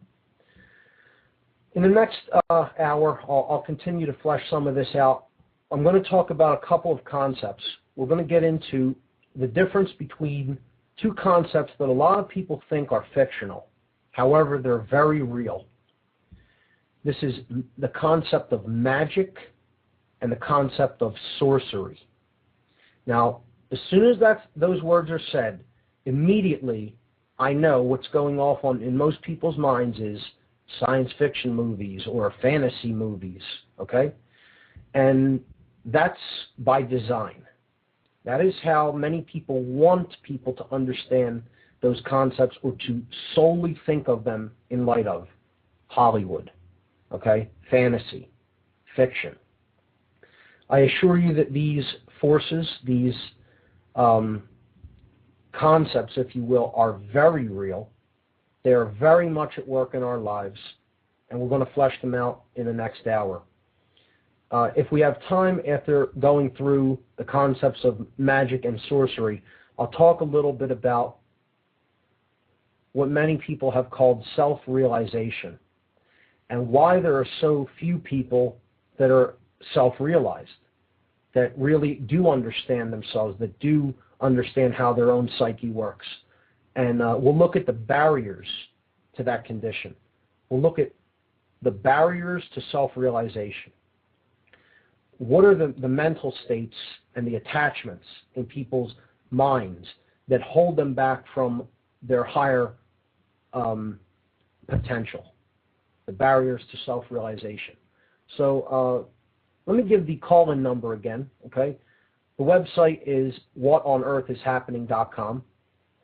In the next hour, I'll continue to flesh some of this out. I'm going to talk about a couple of concepts. We're going to get into the difference between two concepts that a lot of people think are fictional. However, they're very real. This is the concept of magic and the concept of sorcery. Now, as soon as those words are said, immediately I know what's going off in most people's minds is science fiction movies or fantasy movies, okay? And that's by design. That is how many people want people to understand those concepts or to solely think of them in light of Hollywood, okay? Fantasy, fiction. I assure you that these forces, these concepts, if you will, are very real. They are very much at work in our lives, and we're going to flesh them out in the next hour. If we have time after going through the concepts of magic and sorcery, I'll talk a little bit about what many people have called self-realization and why there are so few people that are self-realized, that really do understand themselves, that do understand how their own psyche works. And we'll look at the barriers to that condition. We'll look at the barriers to self-realization. What are the mental states and the attachments in people's minds that hold them back from their higher potential, the barriers to self-realization? So let me give the call-in number again, okay? The website is whatonearthishappening.com,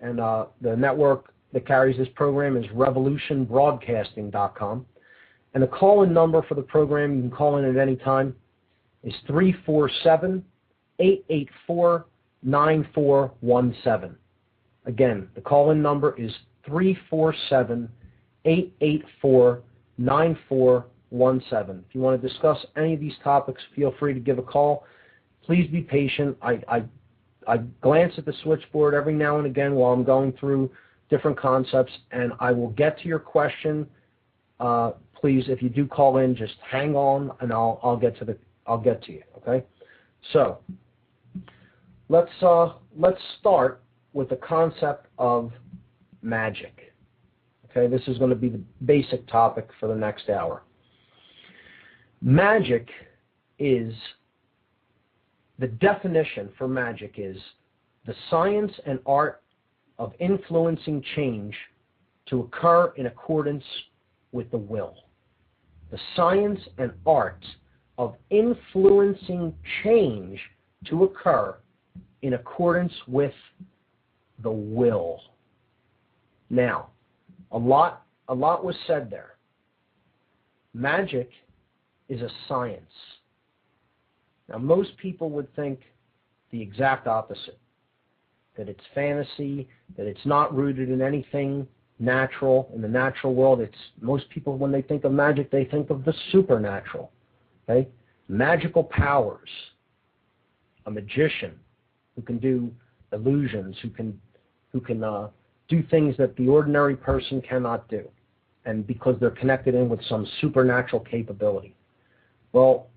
and the network that carries this program is revolutionbroadcasting.com. And the call-in number for the program, you can call in at any time, is 347-884-9417. Again, the call-in number is 347-884-9417. If you want to discuss any of these topics, feel free to give a call. Please be patient. I glance at the switchboard every now and again while I'm going through different concepts, and I will get to your question. Please, if you do call in, just hang on, and I'll get to you. Okay. So let's start with the concept of magic. Okay, this is going to be the basic topic for the next hour. Magic is, the definition for magic is the science and art of influencing change to occur in accordance with the will. The science and art of influencing change to occur in accordance with the will. Now, a lot was said there. Magic is a science. Now, most people would think the exact opposite, that it's fantasy, that it's not rooted in anything natural, in the natural world. Most people, when they think of magic, they think of the supernatural. Okay? Magical powers, a magician who can do illusions, who can do things that the ordinary person cannot do, and because they're connected in with some supernatural capability. Well,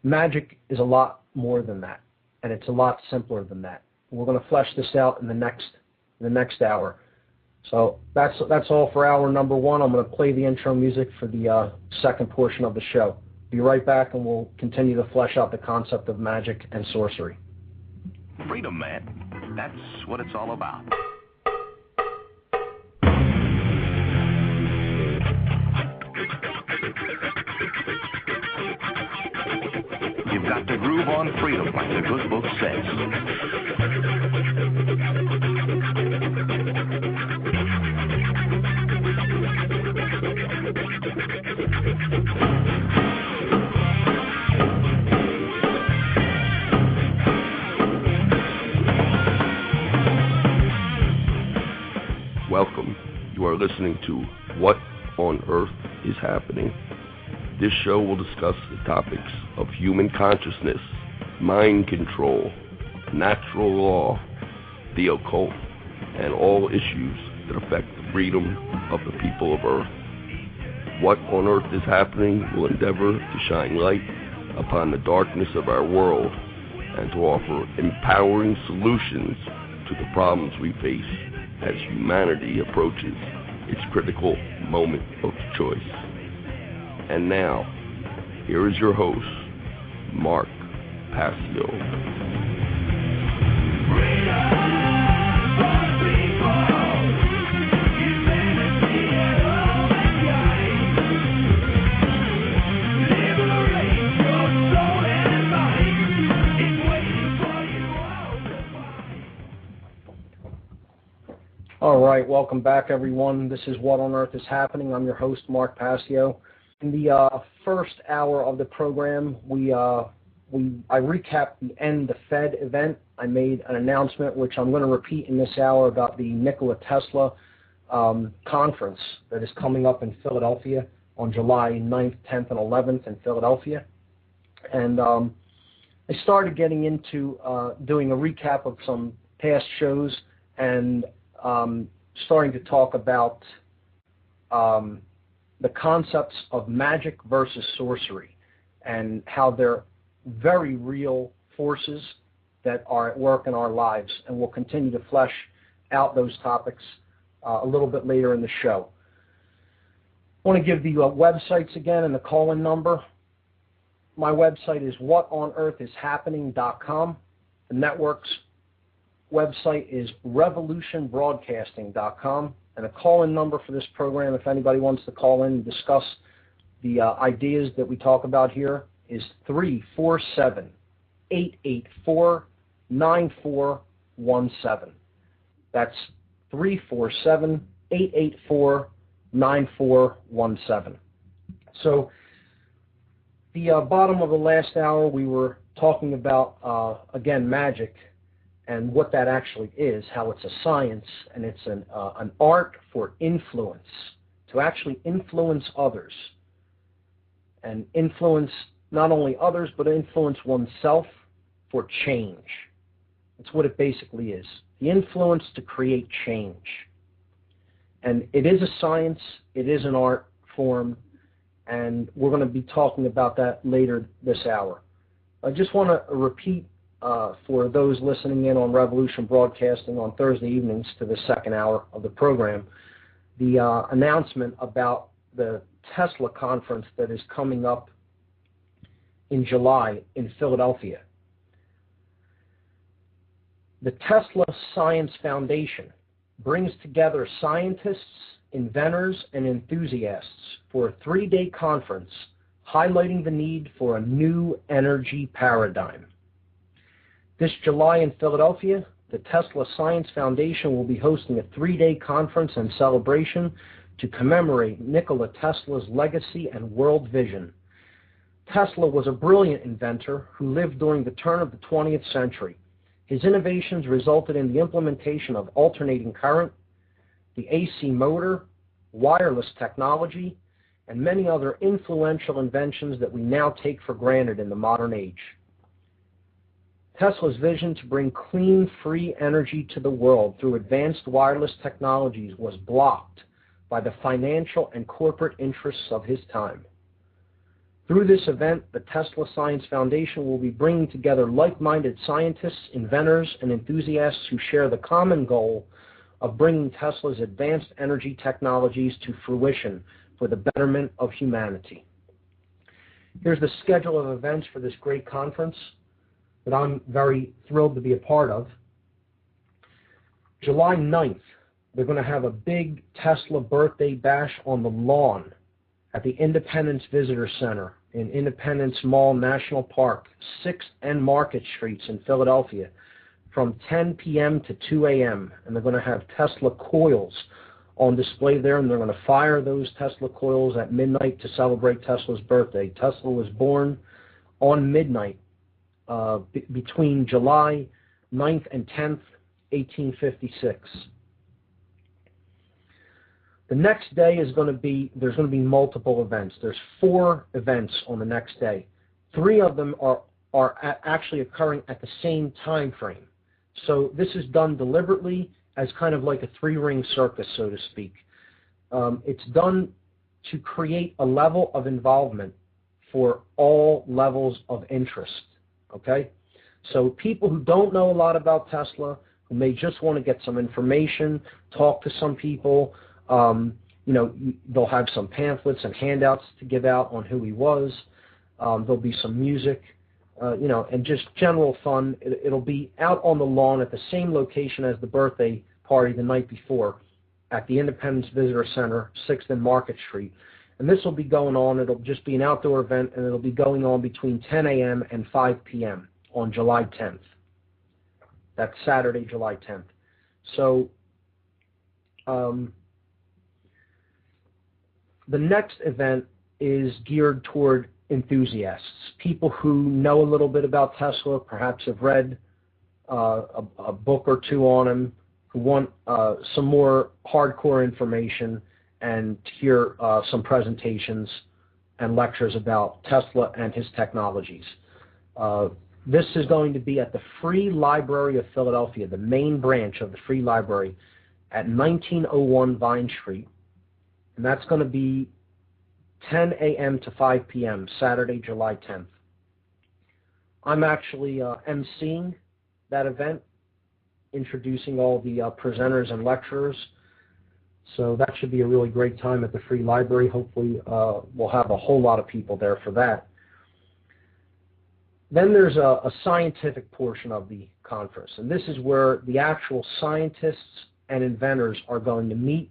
magic is a lot more than that, and it's a lot simpler than that. We're going to flesh this out in the next hour. So that's all for hour number one. I'm going to play the intro music for the second portion of the show. Be right back, and we'll continue to flesh out the concept of magic and sorcery. Freedom, man. That's what it's all about. You've got to groove on freedom, like the good book says. Welcome. You are listening to What on Earth is Happening. This show will discuss the topics of human consciousness, mind control, natural law, the occult, and all issues that affect the freedom of the people of Earth. What on Earth is Happening will endeavor to shine light upon the darkness of our world and to offer empowering solutions to the problems we face as humanity approaches its critical moment of choice. And now, here is your host, Mark Passio. All right, welcome back, everyone. This is What on Earth is Happening. I'm your host, Mark Passio. In the first hour of the program, I recapped the End the Fed event. I made an announcement, which I'm going to repeat in this hour, about the Nikola Tesla conference that is coming up in Philadelphia on July 9th, 10th, and 11th in Philadelphia. And I started getting into doing a recap of some past shows and starting to talk about the concepts of magic versus sorcery and how they're very real forces that are at work in our lives. And we'll continue to flesh out those topics a little bit later in the show. I want to give the websites again and the call-in number. My website is whatonearthishappening.com. The network's website is revolutionbroadcasting.com. And a call-in number for this program, if anybody wants to call in and discuss the ideas that we talk about here, is 347-884-9417. That's 347-884-9417. So the bottom of the last hour, we were talking about, again, magic, and what that actually is, how it's a science, and it's an art for influence, to actually influence others, and influence not only others, but influence oneself for change. That's what it basically is, the influence to create change. And it is a science, it is an art form, and we're going to be talking about that later this hour. I just want to repeat for those listening in on Revolution Broadcasting on Thursday evenings to the second hour of the program, the announcement about the Tesla conference that is coming up in July in Philadelphia. The Tesla Science Foundation brings together scientists, inventors, and enthusiasts for a 3-day conference highlighting the need for a new energy paradigm. This July in Philadelphia, the Tesla Science Foundation will be hosting a 3-day conference and celebration to commemorate Nikola Tesla's legacy and world vision. Tesla was a brilliant inventor who lived during the turn of the 20th century. His innovations resulted in the implementation of alternating current, the AC motor, wireless technology, and many other influential inventions that we now take for granted in the modern age. Tesla's vision to bring clean, free energy to the world through advanced wireless technologies was blocked by the financial and corporate interests of his time. Through this event, the Tesla Science Foundation will be bringing together like-minded scientists, inventors, and enthusiasts who share the common goal of bringing Tesla's advanced energy technologies to fruition for the betterment of humanity. Here's the schedule of events for this great conference that I'm very thrilled to be a part of. July 9th, they're going to have a big Tesla birthday bash on the lawn at the Independence Visitor Center in Independence Mall National Park, 6th and Market Streets in Philadelphia, from 10 p.m. to 2 a.m. And they're going to have Tesla coils on display there, and they're going to fire those Tesla coils at midnight to celebrate Tesla's birthday. Tesla was born on midnight between July 9th and 10th, 1856. The next day is going to be, there's going to be multiple events. There's 4 events on the next day. 3 of them are actually occurring at the same time frame. So this is done deliberately as kind of like a 3-ring circus, so to speak. It's done to create a level of involvement for all levels of interest, okay? So people who don't know a lot about Tesla, who may just want to get some information, talk to some people, they'll have some pamphlets and handouts to give out on who he was. There'll be some music, and just general fun. It'll be out on the lawn at the same location as the birthday party the night before at the Independence Visitor Center, 6th and Market Street. And this will be going on. It'll just be an outdoor event, and it'll be going on between 10 a.m. and 5 p.m. on July 10th. That's Saturday, July 10th. So the next event is geared toward enthusiasts, people who know a little bit about Tesla, perhaps have read a book or 2 on him, who want some more hardcore information and to hear some presentations and lectures about Tesla and his technologies. This is going to be at the Free Library of Philadelphia, the main branch of the Free Library at 1901 Vine Street. And that's going to be 10 a.m. to 5 p.m., Saturday, July 10th. I'm actually emceeing that event, introducing all the presenters and lecturers. So that should be a really great time at the Free Library. Hopefully we'll have a whole lot of people there for that. Then there's a scientific portion of the conference, and this is where the actual scientists and inventors are going to meet,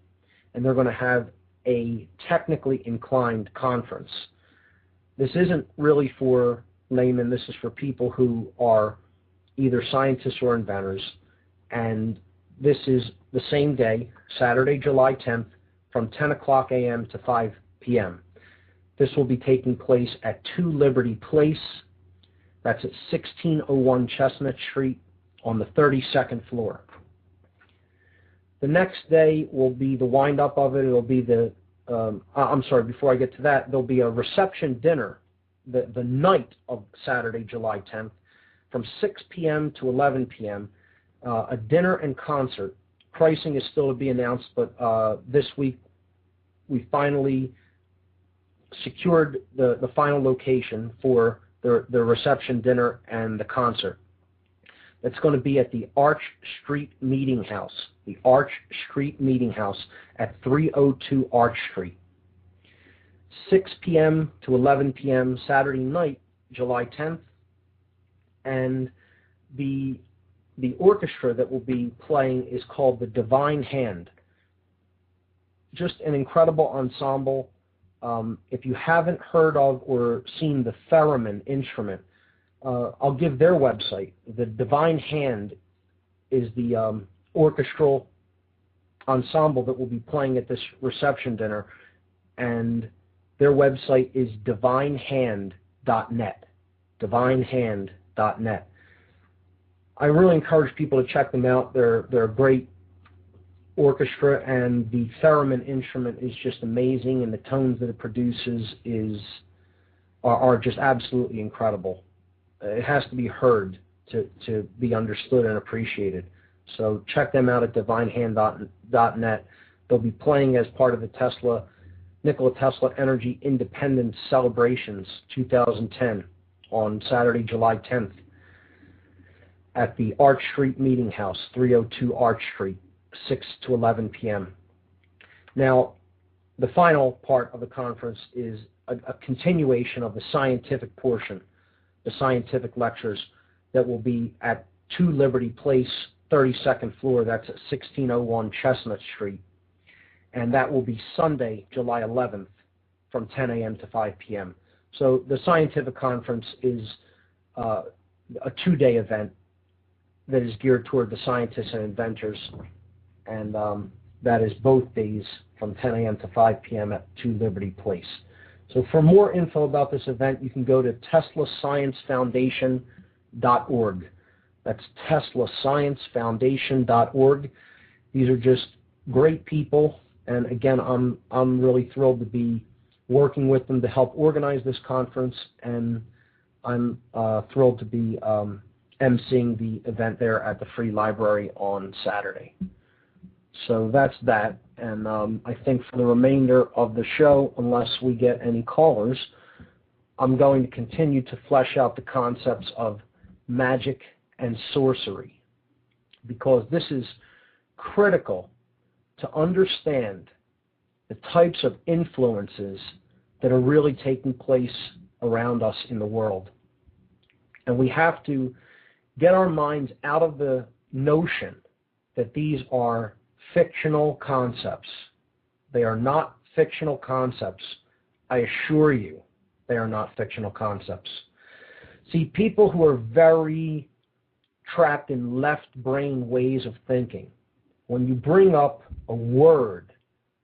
and they're going to have a technically inclined conference. This isn't really for laymen. This is for people who are either scientists or inventors, and this is the same day, Saturday, July 10th, from 10 o'clock a.m. to 5 p.m. This will be taking place at 2 Liberty Place. That's at 1601 Chestnut Street on the 32nd floor. The next day will be the wind-up of it. It'll be before I get to that, there'll be a reception dinner the night of Saturday, July 10th, from 6 p.m. to 11 p.m., a dinner and concert. Pricing is still to be announced, but this week we finally secured the final location for the reception dinner and the concert. It's going to be at the Arch Street Meeting House, the Arch Street Meeting House at 302 Arch Street. 6 p.m. to 11 p.m. Saturday night, July 10th, and the orchestra that will be playing is called the Divine Hand. Just an incredible ensemble. If you haven't heard of or seen the theremin instrument, I'll give their website. The Divine Hand is the orchestral ensemble that will be playing at this reception dinner, and their website is divinehand.net. Divinehand.net. I really encourage people to check them out. They're a great orchestra, and the theremin instrument is just amazing, and the tones that it produces are just absolutely incredible. It has to be heard to be understood and appreciated. So check them out at divinehand.net. They'll be playing as part of the Tesla Nikola Tesla Energy Independence Celebrations 2010 on Saturday, July 10th at the Arch Street Meeting House, 302 Arch Street, 6 to 11 p.m. Now, the final part of the conference is a continuation of the scientific portion, the scientific lectures that will be at 2 Liberty Place, 32nd floor. That's at 1601 Chestnut Street. And that will be Sunday, July 11th from 10 a.m. to 5 p.m. So the scientific conference is a 2-day event that is geared toward the scientists and inventors, and that is both days from 10 a.m. to 5 p.m. at 2 Liberty Place. So for more info about this event, you can go to teslasciencefoundation.org. That's teslasciencefoundation.org. These are just great people, and again, I'm really thrilled to be working with them to help organize this conference, and I'm thrilled to be emceeing the event there at the Free Library on Saturday. So that's that, and I think for the remainder of the show, unless we get any callers, I'm going to continue to flesh out the concepts of magic and sorcery, because this is critical to understand the types of influences that are really taking place around us in the world. And we have to get our minds out of the notion that these are fictional concepts. They are not fictional concepts. I assure you, they are not fictional concepts. See, people who are very trapped in left brain ways of thinking, when you bring up a word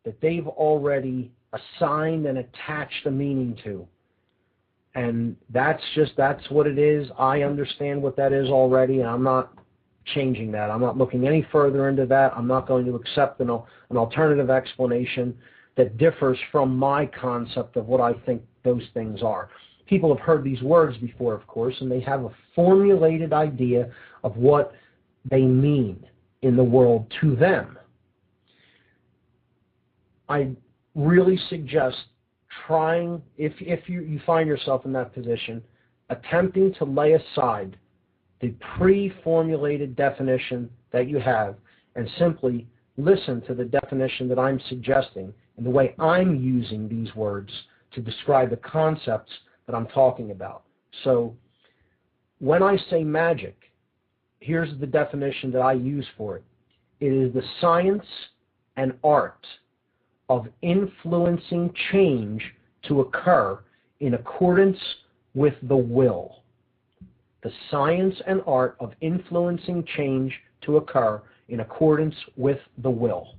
that they've already assigned and attached a meaning to, and that's what it is. I understand what that is already, and I'm not changing that. I'm not looking any further into that. I'm not going to accept an alternative explanation that differs from my concept of what I think those things are. People have heard these words before, of course, and they have a formulated idea of what they mean in the world to them. I really suggest trying, if you find yourself in that position, attempting to lay aside the pre-formulated definition that you have and simply listen to the definition that I'm suggesting and the way I'm using these words to describe the concepts that I'm talking about. So when I say magic, here's the definition that I use for it. It is the science and art of influencing change to occur in accordance with the will. The science and art of influencing change to occur in accordance with the will.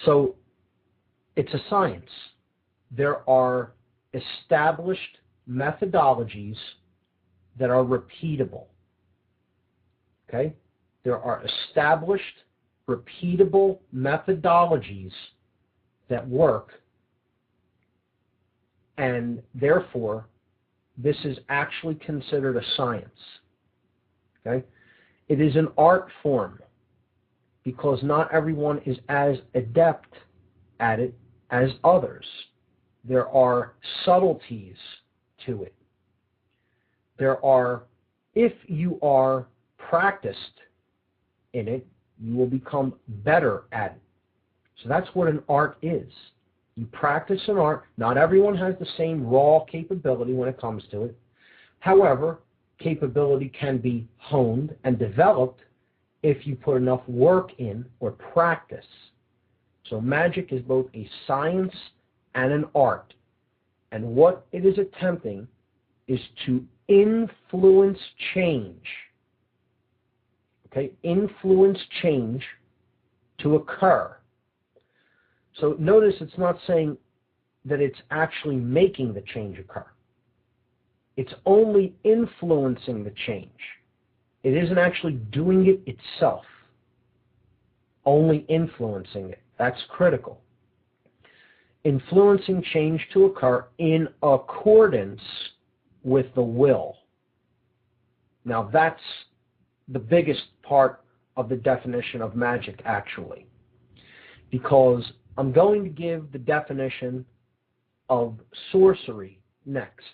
So it's a science. There are established methodologies that are repeatable. Okay? There are established, repeatable methodologies that work, and therefore this is actually considered a science. Okay? It is an art form because not everyone is as adept at it as others. There are subtleties to it. There are, if you are practiced in it, you will become better at it. So that's what an art is. You practice an art. Not everyone has the same raw capability when it comes to it. However, capability can be honed and developed if you put enough work in or practice. So magic is both a science and an art. And what it is attempting is to influence change. Okay, influence change to occur. So notice it's not saying that it's actually making the change occur. It's only influencing the change. It isn't actually doing it itself. Only influencing it. That's critical. Influencing change to occur in accordance with the will. Now that's the biggest part of the definition of magic, actually, because I'm going to give the definition of sorcery next.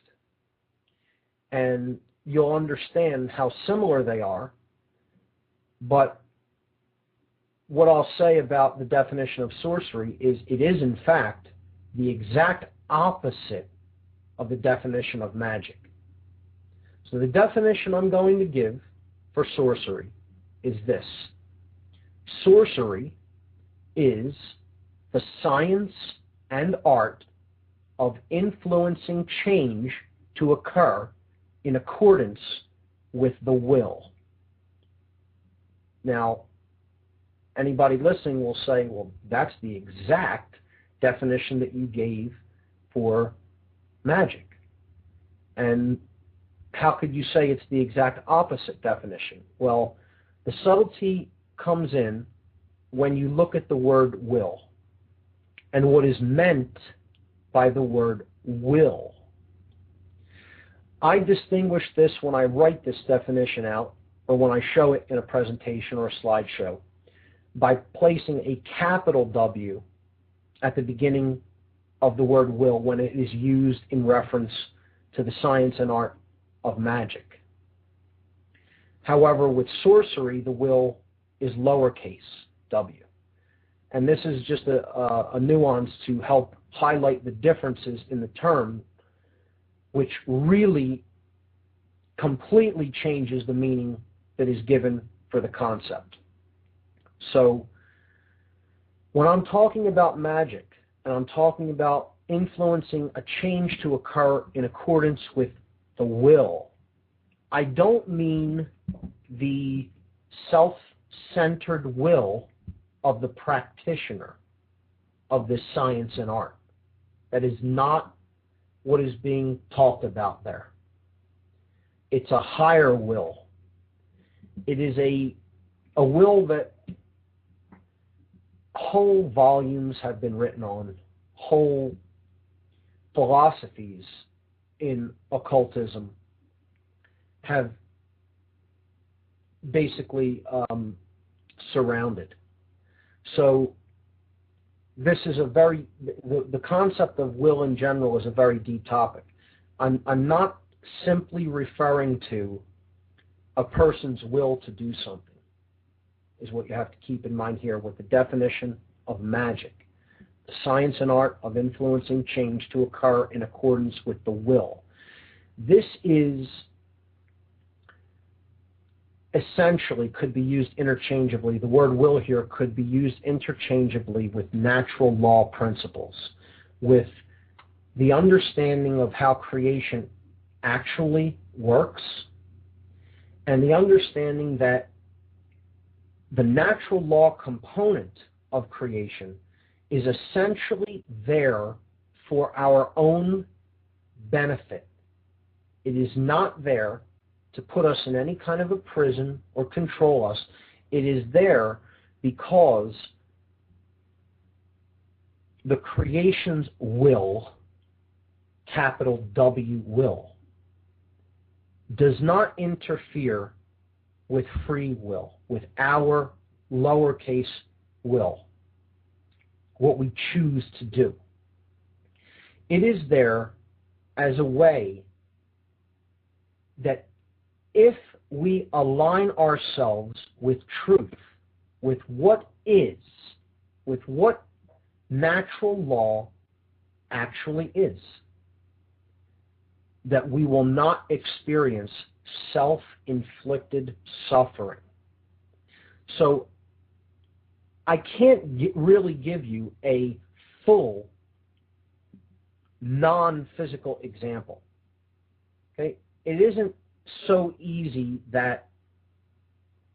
And you'll understand how similar they are, but what I'll say about the definition of sorcery is it is, in fact, the exact opposite of the definition of magic. So the definition I'm going to give for sorcery is this. Sorcery is the science and art of influencing change to occur in accordance with the will. Now, anybody listening will say, well, that's the exact definition that you gave for magic. And how could you say it's the exact opposite definition? Well, the subtlety comes in when you look at the word will and what is meant by the word will. I distinguish this when I write this definition out or when I show it in a presentation or a slideshow by placing a capital W at the beginning of the word will when it is used in reference to the science and art of magic. However, with sorcery, the will is lowercase w. And this is just a nuance to help highlight the differences in the term, which really completely changes the meaning that is given for the concept. So when I'm talking about magic and I'm talking about influencing a change to occur in accordance with the will, I don't mean the self-centered will of the practitioner of this science and art. That is not what is being talked about there. It's a higher will. It is a will that whole volumes have been written on, whole philosophies in occultism have basically surrounded. So this is the concept of will in general is a very deep topic. I'm not simply referring to a person's will to do something, is what you have to keep in mind here with the definition of magic. The science and art of influencing change to occur in accordance with the will. This is essentially could be used interchangeably. The word will here could be used interchangeably with natural law principles, with the understanding of how creation actually works, and the understanding that the natural law component of creation is essentially there for our own benefit. It is not there to put us in any kind of a prison or control us. It is there because the creation's will, capital W will, does not interfere with free will, with our lowercase will, what we choose to do. It is there as a way that if we align ourselves with truth, with what is, with what natural law actually is, that we will not experience self-inflicted suffering. So I can't really give you a full non-physical example. Okay? It isn't so easy that,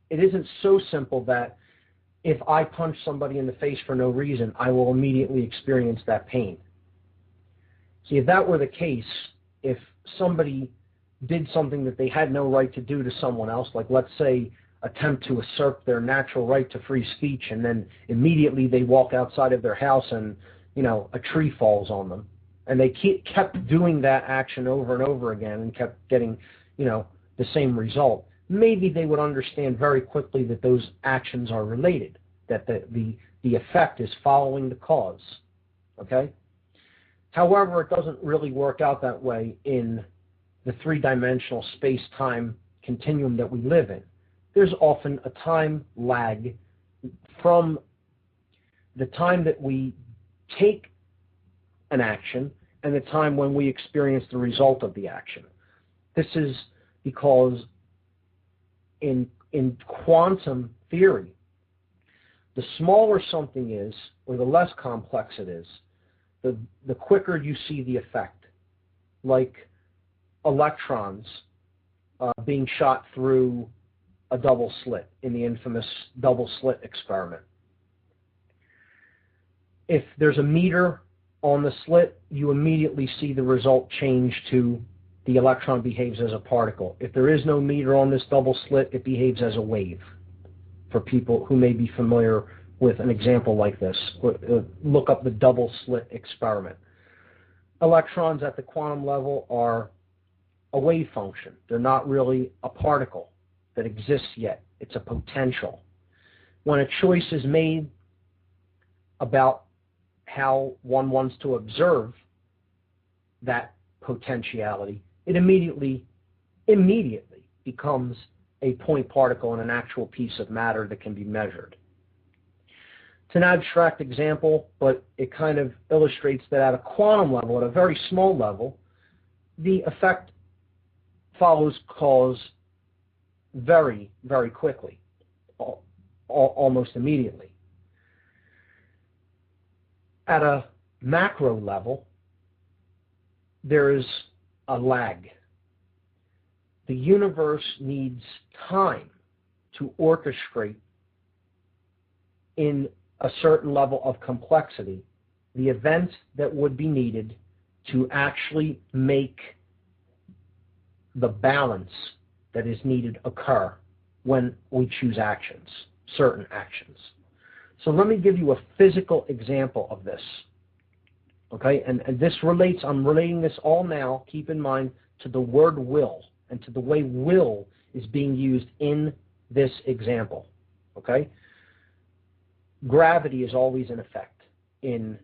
it isn't so simple that if I punch somebody in the face for no reason, I will immediately experience that pain. See, if that were the case, if somebody did something that they had no right to do to someone else, like let's say attempt to usurp their natural right to free speech, and then immediately they walk outside of their house and, a tree falls on them, and they kept doing that action over and over again and kept getting, the same result, maybe they would understand very quickly that those actions are related, that the The effect is following the cause, okay? However, it doesn't really work out that way in the three-dimensional space-time continuum that we live in. There's often a time lag from the time that we take an action and the time when we experience the result of the action. This is because in quantum theory, the smaller something is, or the less complex it is, the quicker you see the effect. Like electrons being shot through a double slit in the infamous double slit experiment. If there's a meter on the slit, you immediately see the result change to the electron behaves as a particle. If there is no meter on this double slit, it behaves as a wave. For people who may be familiar with an example like this, look up the double slit experiment. Electrons at the quantum level are a wave function. They're not really a particle that exists yet. It's a potential. When a choice is made about how one wants to observe that potentiality, it immediately becomes a point particle and an actual piece of matter that can be measured. It's an abstract example, but it kind of illustrates that at a quantum level, at a very small level, the effect follows cause very, very quickly, almost immediately. At a macro level, there is a lag. The universe needs time to orchestrate in a certain level of complexity the events that would be needed to actually make the balance that is needed occur when we choose actions, certain actions. So let me give you a physical example of this. Okay, and this relates, I'm relating this all now, keep in mind, to the word will and to the way will is being used in this example. Okay? Gravity is always in effect on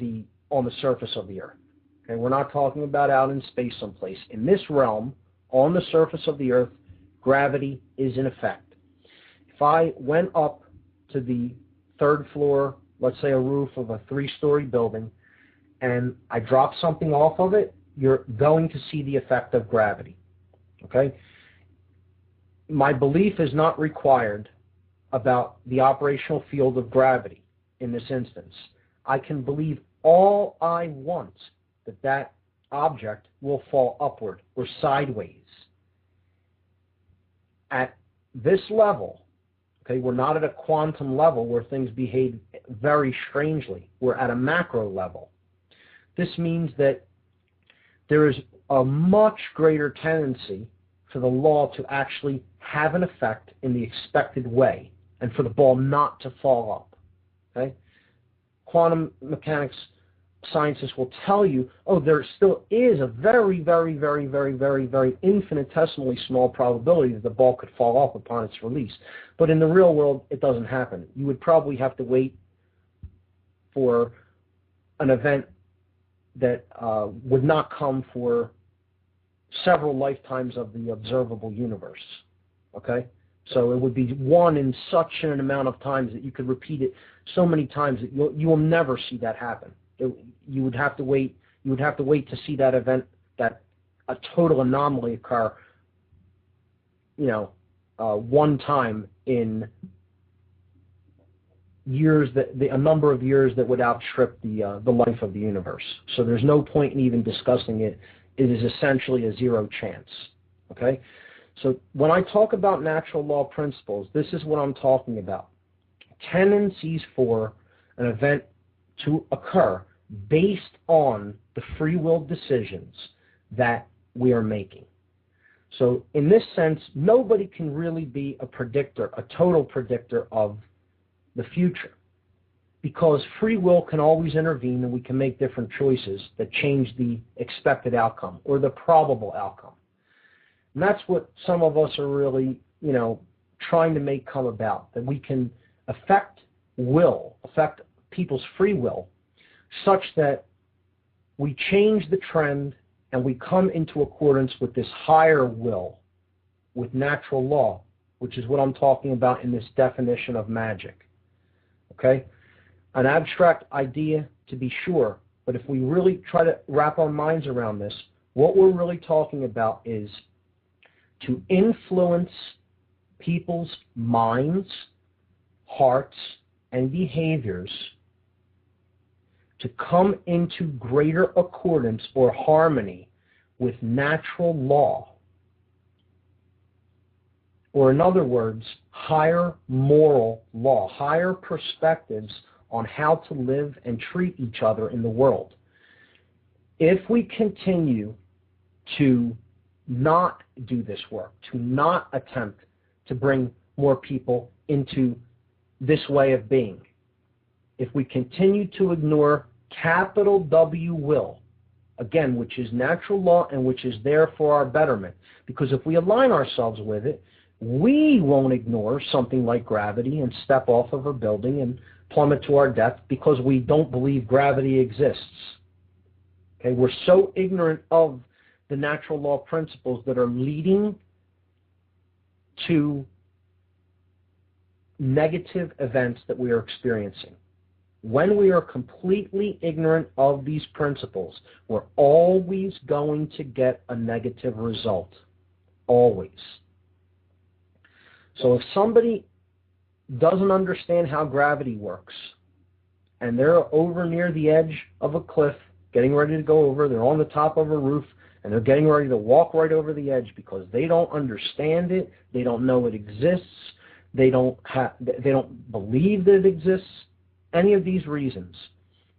the surface of the Earth. Okay, we're not talking about out in space someplace. In this realm, on the surface of the Earth, gravity is in effect. If I went up to the third floor, let's say a roof of a 3-story building, and I drop something off of it, you're going to see the effect of gravity. Okay? My belief is not required about the operational field of gravity in this instance. I can believe all I want that object will fall upward or sideways. At this level, okay, we're not at a quantum level where things behave very strangely. We're at a macro level. This means that there is a much greater tendency for the law to actually have an effect in the expected way and for the ball not to fall up. Okay? Quantum mechanics scientists will tell you, oh, there still is a very, very, very, very, very, very infinitesimally small probability that the ball could fall off upon its release. But in the real world, it doesn't happen. You would probably have to wait for an event that would not come for several lifetimes of the observable universe. Okay? So it would be one in such an amount of times that you could repeat it so many times that you will never see that happen. You would have to wait. You would have to wait to see that event, that a total anomaly occur. One time in years a number of years that would outstrip the life of the universe. So there's no point in even discussing it. It is essentially a zero chance. Okay. So when I talk about natural law principles, this is what I'm talking about. Tendencies for an event to occur based on the free will decisions that we are making. So in this sense, nobody can really be a predictor, a total predictor of the future, because free will can always intervene and we can make different choices that change the expected outcome or the probable outcome. And that's what some of us are really, trying to make come about, that we can affect will, affect people's free will, such that we change the trend and we come into accordance with this higher will, with natural law, which is what I'm talking about in this definition of magic. Okay? An abstract idea, to be sure, but if we really try to wrap our minds around this, what we're really talking about is to influence people's minds, hearts, and behaviors to come into greater accordance or harmony with natural law. Or in other words, higher moral law, higher perspectives on how to live and treat each other in the world. If we continue to not do this work, to not attempt to bring more people into this way of being, if we continue to ignore capital W will, again, which is natural law and which is there for our betterment, because if we align ourselves with it, we won't ignore something like gravity and step off of a building and plummet to our death because we don't believe gravity exists. Okay, we're so ignorant of the natural law principles that are leading to negative events that we are experiencing. When we are completely ignorant of these principles, we're always going to get a negative result. Always. So if somebody doesn't understand how gravity works, and they're over near the edge of a cliff, getting ready to go over, they're on the top of a roof, and they're getting ready to walk right over the edge because they don't understand it, they don't know it exists, they don't believe that it exists, any of these reasons,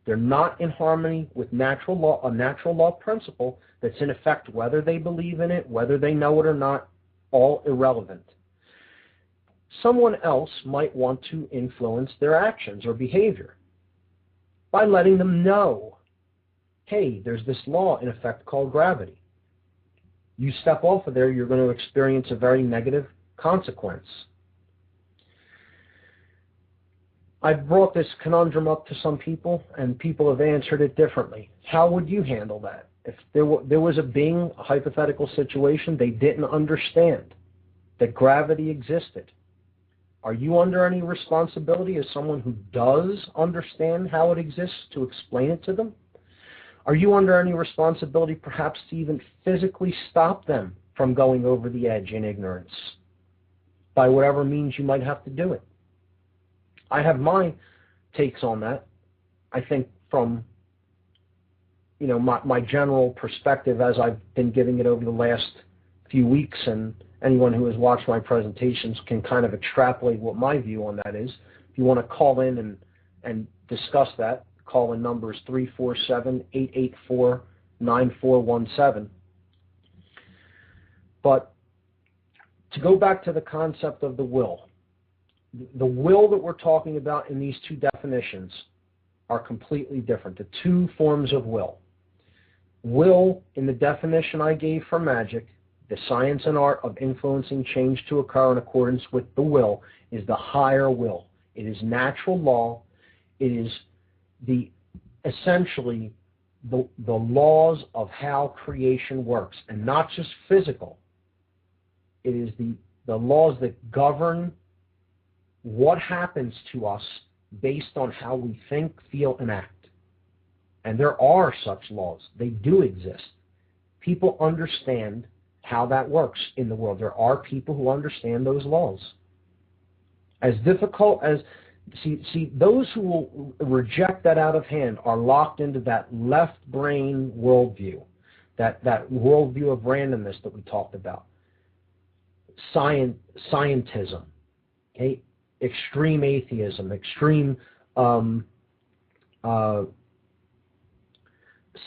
they're not in harmony with natural law, a natural law principle that's in effect, whether they believe in it, whether they know it or not, all irrelevant. Someone else might want to influence their actions or behavior by letting them know, hey, there's this law in effect called gravity. You step off of there, you're going to experience a very negative consequence. I've brought this conundrum up to some people, and people have answered it differently. How would you handle that? If there was a hypothetical situation, they didn't understand that gravity existed. Are you under any responsibility as someone who does understand how it exists to explain it to them? Are you under any responsibility perhaps to even physically stop them from going over the edge in ignorance by whatever means you might have to do it? I have my takes on that. I think from my general perspective as I've been giving it over the last few weeks, and anyone who has watched my presentations can kind of extrapolate what my view on that is. If you want to call in and discuss that, call in numbers 347-884-9417. But to go back to the concept of the will that we're talking about in these two definitions are completely different. The two forms of will. Will, in the definition I gave for magic, the science and art of influencing change to occur in accordance with the will, is the higher will. It is natural law. It is essentially the laws of how creation works, and not just physical. It is the laws that govern what happens to us based on how we think, feel, and act. And there are such laws. They do exist. People understand how that works in the world. There are people who understand those laws. As difficult as, see, those who will reject that out of hand are locked into that left brain worldview, that worldview of randomness that we talked about. Scientism, okay? Extreme atheism, extreme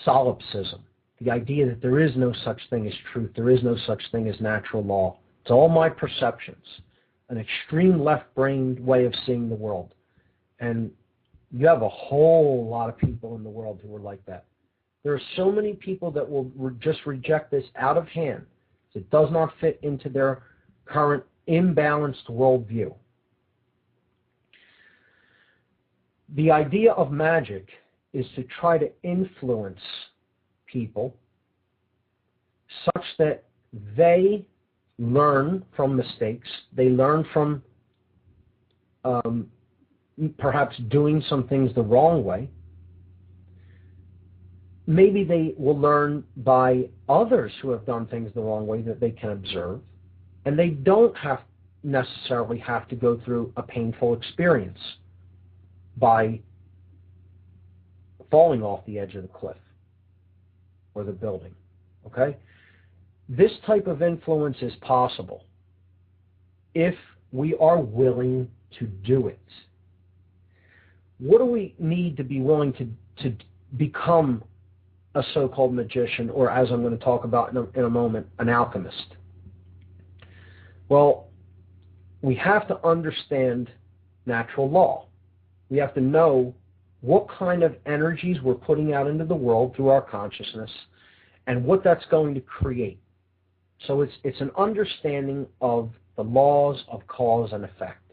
solipsism, the idea that there is no such thing as truth, there is no such thing as natural law. It's all my perceptions, an extreme left-brained way of seeing the world. And you have a whole lot of people in the world who are like that. There are so many people that will just reject this out of hand. It does not fit into their current imbalanced worldview. The idea of magic is to try to influence people such that they learn from mistakes, they learn from perhaps doing some things the wrong way. Maybe they will learn by others who have done things the wrong way that they can observe, and they don't necessarily have to go through a painful experience by falling off the edge of the cliff or the building. Okay? This type of influence is possible if we are willing to do it. What do we need to be willing to become a so-called magician, or, as I'm going to talk about in a moment, an alchemist? Well, we have to understand natural law. We have to know what kind of energies we're putting out into the world through our consciousness and what that's going to create. So it's an understanding of the laws of cause and effect,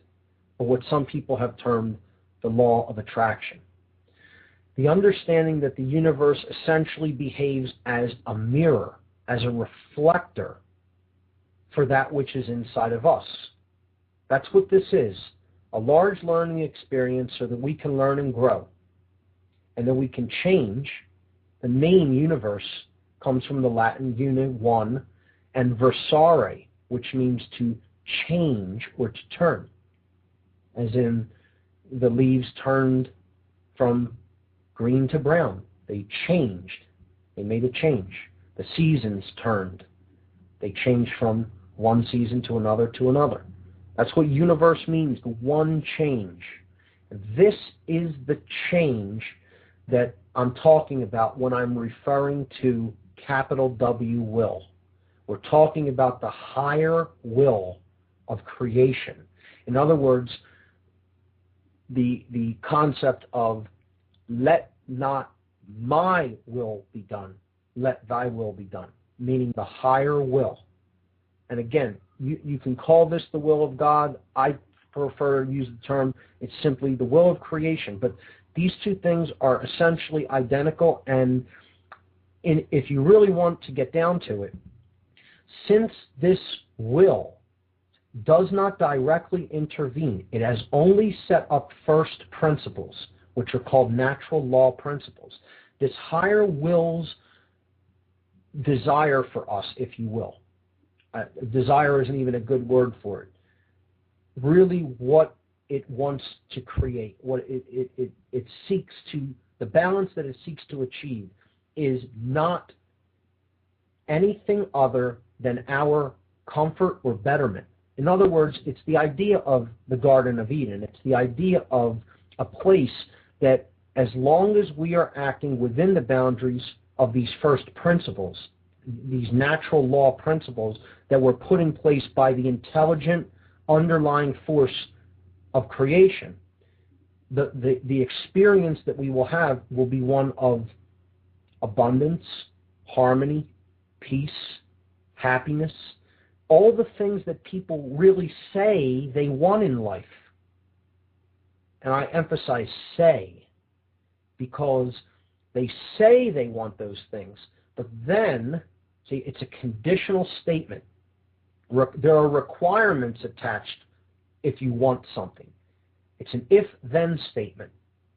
or what some people have termed the law of attraction. The understanding that the universe essentially behaves as a mirror, as a reflector for that which is inside of us. That's what this is, a large learning experience so that we can learn and grow, and that we can change. The name universe comes from the Latin uni, one, and versare, which means to change or to turn, as in the leaves turned from green to brown. They changed. They made a change. The seasons turned. They changed from one season to another to another. That's what universe means, the one change. This is the change that I'm talking about when I'm referring to capital W will. We're talking about the higher will of creation. In other words, the concept of let not my will be done, let thy will be done, meaning the higher will. And again, you can call this the will of God. I prefer to use the term, it's simply the will of creation. But these two things are essentially identical, and if you really want to get down to it, since this will does not directly intervene, it has only set up first principles, which are called natural law principles. This higher will's desire for us, if you will. Desire isn't even a good word for it. Really what it wants to create, what it seeks to, the balance that it seeks to achieve is not anything other than our comfort or betterment. In other words, it's the idea of the Garden of Eden. It's the idea of a place that, as long as we are acting within the boundaries of these first principles, these natural law principles that were put in place by the intelligent underlying force of creation, the experience that we will have will be one of abundance, harmony, peace, happiness, all the things that people really say they want in life. And I emphasize say, because they say they want those things, but then, see, it's a conditional statement. There are requirements attached if you want something. It's an if-then statement.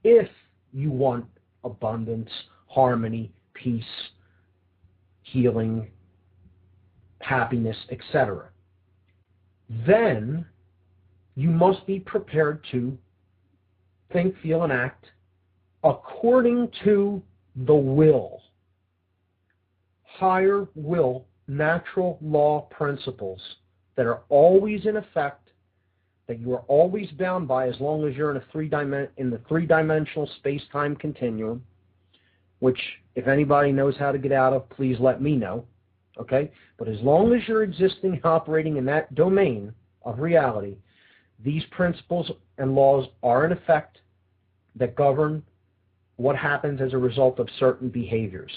If you want abundance, harmony, peace, healing, happiness, etc., then you must be prepared to think, feel, and act according to the will. Higher will, natural law principles that are always in effect, that you are always bound by as long as you're in the three-dimensional space-time continuum, which, if anybody knows how to get out of, please let me know. Okay? But as long as you're existing and operating in that domain of reality, these principles and laws are in effect that govern what happens as a result of certain behaviors.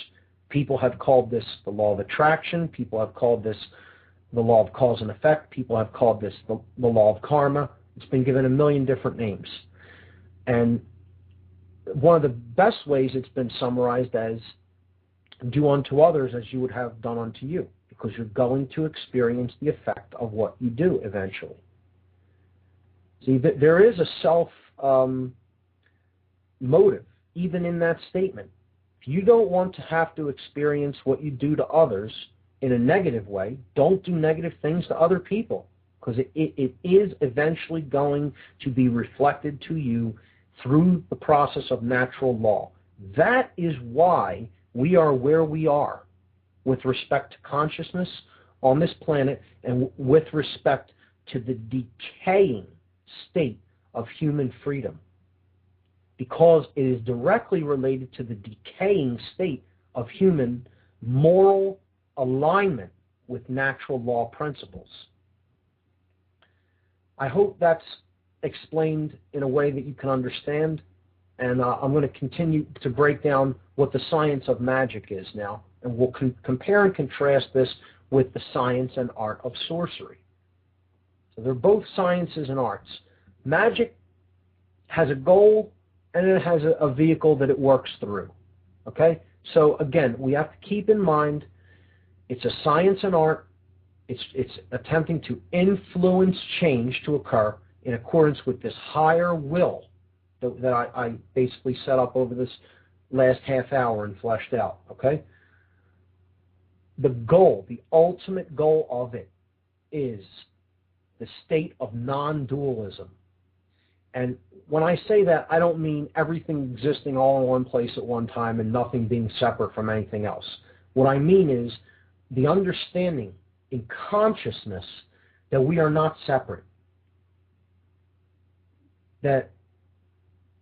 People have called this the law of attraction. People have called this the law of cause and effect. People have called this the law of karma. It's been given a million different names. And one of the best ways it's been summarized as do unto others as you would have done unto you, because you're going to experience the effect of what you do eventually. See, there is a self motive even in that statement. If you don't want to have to experience what you do to others in a negative way, don't do negative things to other people, because it is eventually going to be reflected to you through the process of natural law. That is why we are where we are with respect to consciousness on this planet and with respect to the decaying state of human freedom, because it is directly related to the decaying state of human moral alignment with natural law principles. I hope that's explained in a way that you can understand, and I'm going to continue to break down what the science of magic is now, and we'll compare and contrast this with the science and art of sorcery. So they're both sciences and arts. Magic has a goal, and it has a vehicle that it works through. Okay? So again, we have to keep in mind it's a science and art. It's attempting to influence change to occur in accordance with this higher will that I basically set up over this last half hour and fleshed out. Okay? The goal, the ultimate goal of it, is the state of non-dualism. And when I say that, I don't mean everything existing all in one place at one time and nothing being separate from anything else. What I mean is the understanding in consciousness that we are not separate, that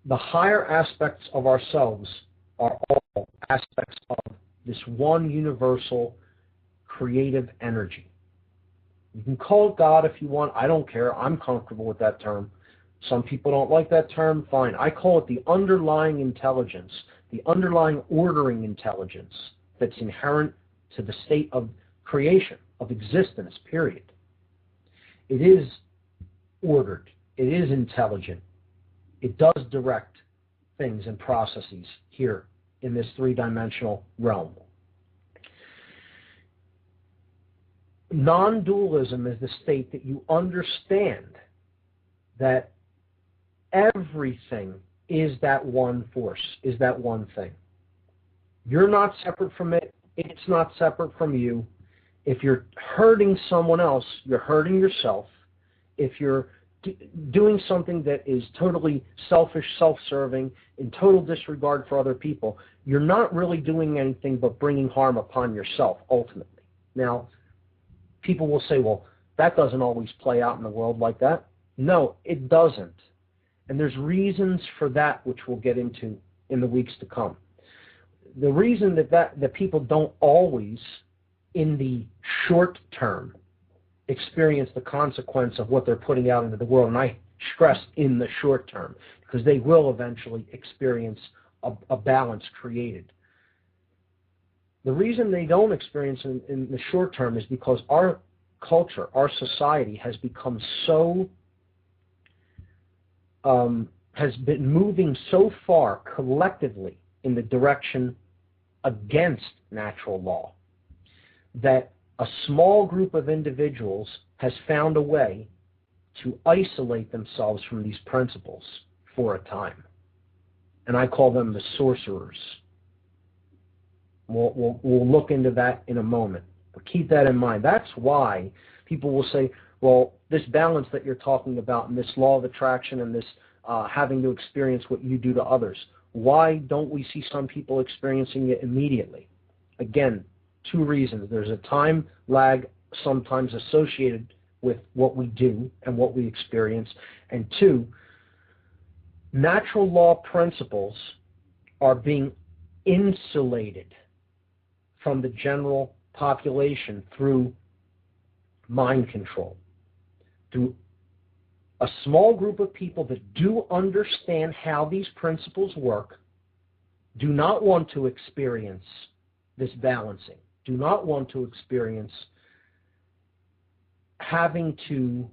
the higher aspects of ourselves are all aspects of this one universal creative energy. You can call it God if you want. I don't care. I'm comfortable with that term. Some people don't like that term. Fine. I call it the underlying intelligence, the underlying ordering intelligence that's inherent to the state of creation, of existence, period. It is ordered. It is intelligent. It does direct things and processes here in this three-dimensional realm. Non-dualism is the state that you understand that everything is that one force, is that one thing. You're not separate from it. It's not separate from you. If you're hurting someone else, you're hurting yourself. If you're doing something that is totally selfish, self-serving, in total disregard for other people, you're not really doing anything but bringing harm upon yourself, ultimately. Now, people will say, well, that doesn't always play out in the world like that. No, it doesn't. And there's reasons for that, which we'll get into in the weeks to come. The reason that people don't always, in the short term, experience the consequence of what they're putting out into the world, and I stress in the short term, because they will eventually experience a balance created. The reason they don't experience it in the short term is because our culture, our society has become so, has been moving so far collectively in the direction against natural law that a small group of individuals has found a way to isolate themselves from these principles for a time. And I call them the sorcerers. We'll look into that in a moment. But keep that in mind. That's why people will say, well, this balance that you're talking about and this law of attraction and this having to experience what you do to others, why don't we see some people experiencing it immediately? Again, two reasons. There's a time lag sometimes associated with what we do and what we experience. And two, natural law principles are being insulated from the general population through mind control, through a small group of people that do understand how these principles work, do not want to experience this balancing, do not want to experience having to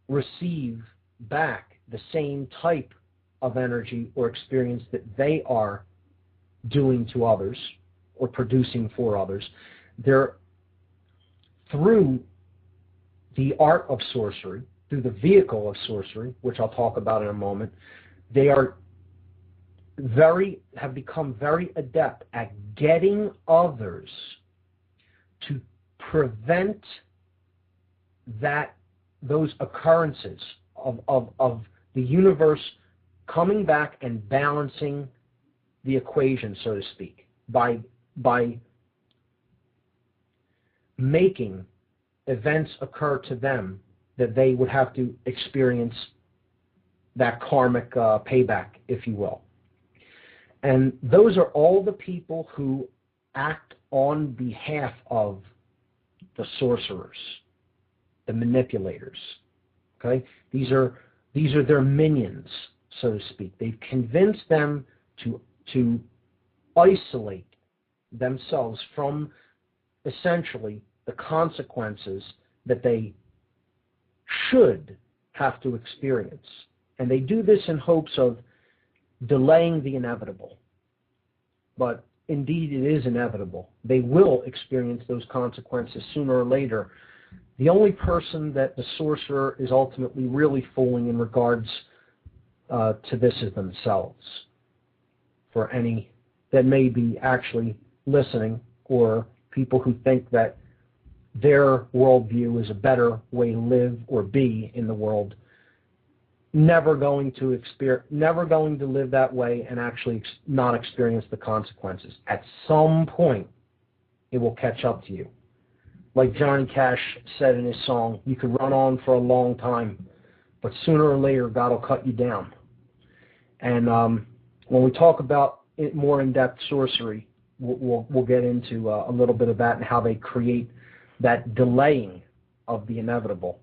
receive back the same type of energy or experience that they are doing to others or producing for others. They're, through the art of sorcery, through the vehicle of sorcery, which I'll talk about in a moment, they have become very adept at getting others to prevent those occurrences of the universe coming back and balancing the equation, so to speak, by making events occur to them that they would have to experience that karmic payback, if you will. And those are all the people who act on behalf of the sorcerers, the manipulators. Okay? These are their minions, so to speak. They've convinced them to isolate themselves from essentially the consequences that they should have to experience. And they do this in hopes of delaying the inevitable. But indeed it is inevitable. They will experience those consequences sooner or later. The only person that the sorcerer is ultimately really fooling in regards to this is themselves. For any that may be actually listening, or people who think that their worldview is a better way to live or be in the world, never going to live that way and actually not experience the consequences. At some point, it will catch up to you. Like Johnny Cash said in his song, you could run on for a long time, but sooner or later, God will cut you down. And when we talk about more in-depth sorcery, we'll get into a little bit of that and how they create that delaying of the inevitable.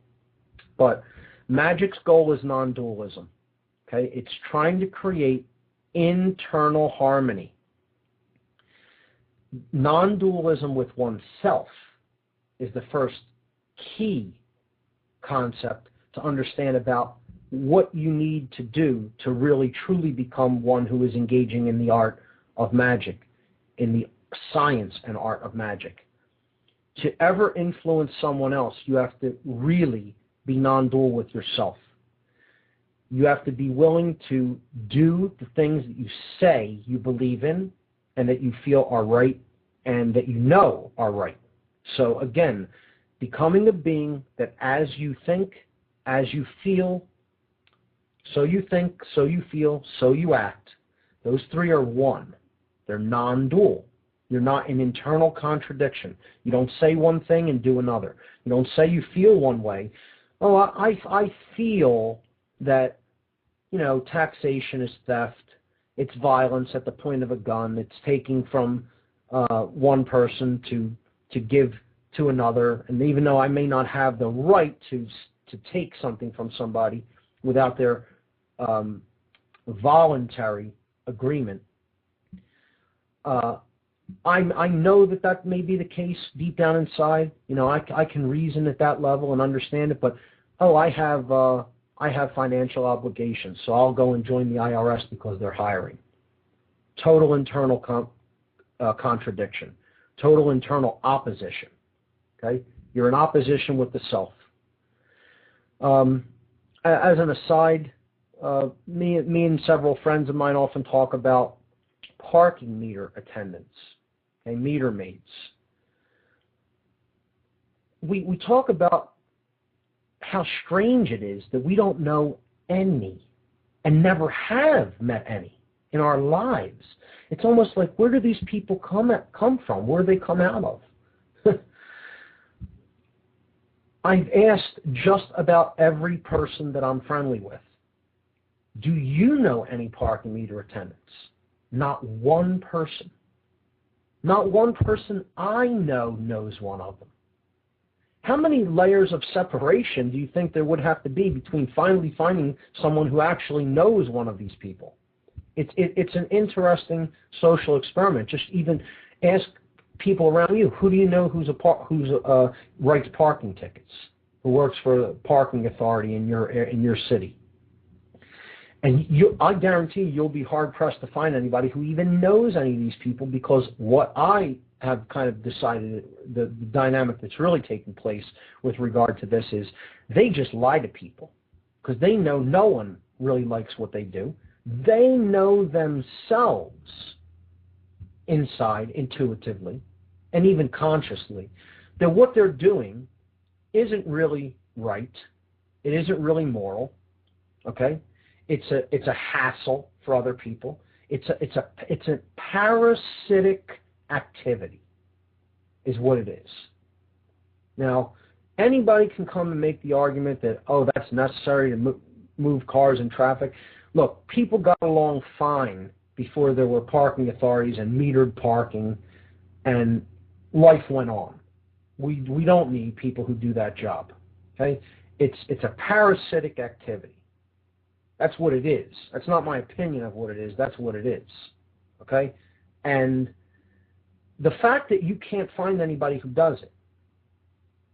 But magic's goal is non-dualism. Okay, it's trying to create internal harmony. Non-dualism with oneself is the first key concept to understand about what you need to do to really truly become one who is engaging in the art of magic, in the science and art of magic. To ever influence someone else, you have to really be non-dual with yourself. You have to be willing to do the things that you say you believe in and that you feel are right and that you know are right. So again, becoming a being that as you think, as you feel, so you think, so you feel, so you act. Those three are one. They're non-dual. You're not in internal contradiction. You don't say one thing and do another. You don't say you feel one way. Oh, I feel that, taxation is theft. It's violence at the point of a gun. It's taking from one person to give to another. And even though I may not have the right to take something from somebody without their voluntary agreement, I know that may be the case deep down inside. I can reason at that level and understand it, but I have financial obligations, so I'll go and join the IRS because they're hiring. Total internal contradiction. Total internal opposition. Okay, you're in opposition with the self. As an aside, me and several friends of mine often talk about parking meter attendants, okay, meter maids. We talk about how strange it is that we don't know any and never have met any in our lives. It's almost like, where do these people come from? Where do they come out of? I've asked just about every person that I'm friendly with, do you know any parking meter attendants? Not one person. Not one person I know knows one of them. How many layers of separation do you think there would have to be between finally finding someone who actually knows one of these people? It's an interesting social experiment. Just even ask people around you, who do you know who's writes parking tickets, who works for the parking authority in your city? And I guarantee you'll be hard-pressed to find anybody who even knows any of these people, because what I have kind of decided, the dynamic that's really taking place with regard to this is they just lie to people because they know no one really likes what they do. They know themselves inside, intuitively, and even consciously, that what they're doing isn't really right. It isn't really moral. Okay? It's a hassle for other people. It's a parasitic activity, is what it is. Now, anybody can come and make the argument that, oh, that's necessary to move cars in traffic. Look, people got along fine before there were parking authorities and metered parking, and life went on. We don't need people who do that job. Okay? It's a parasitic activity. That's what it is. That's not my opinion of what it is. That's what it is. Okay? And the fact that you can't find anybody who does it,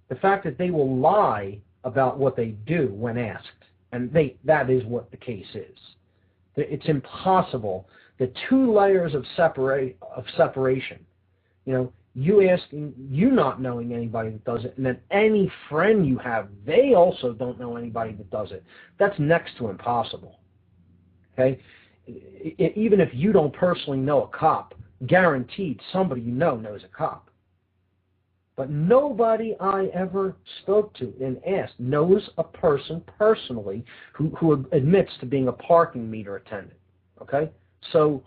the fact that they will lie about what they do when asked, and that is what the case is. It's impossible. The two layers of separation, you asking, you not knowing anybody that does it, and then any friend you have, they also don't know anybody that does it. That's next to impossible. Okay? Even if you don't personally know a cop, guaranteed somebody you know knows a cop. But nobody I ever spoke to and asked knows a person personally who admits to being a parking meter attendant. Okay? So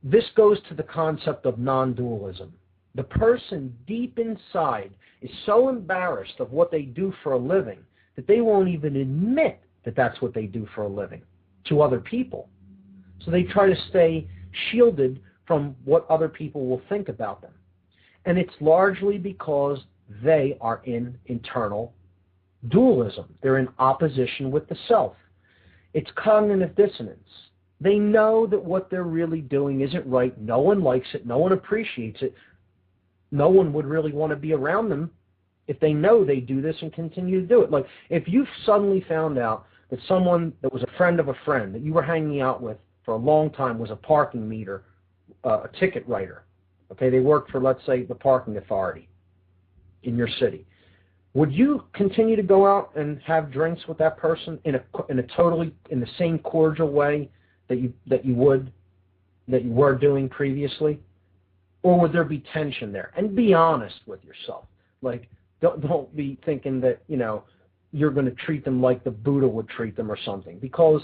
this goes to the concept of non-dualism. The person deep inside is so embarrassed of what they do for a living that they won't even admit that that's what they do for a living to other people. So they try to stay shielded from what other people will think about them. And it's largely because they are in internal dualism. They're in opposition with the self. It's cognitive dissonance. They know that what they're really doing isn't right. No one likes it. No one appreciates it. No one would really want to be around them if they know they do this and continue to do it. Like, if you suddenly found out that someone that was a friend of a friend that you were hanging out with for a long time was a parking meter, a ticket writer, okay, they worked for, let's say, the parking authority in your city, would you continue to go out and have drinks with that person in the same cordial way that you were doing previously? Or would there be tension there? And be honest with yourself. Like, don't be thinking that, you're going to treat them like the Buddha would treat them or something. Because,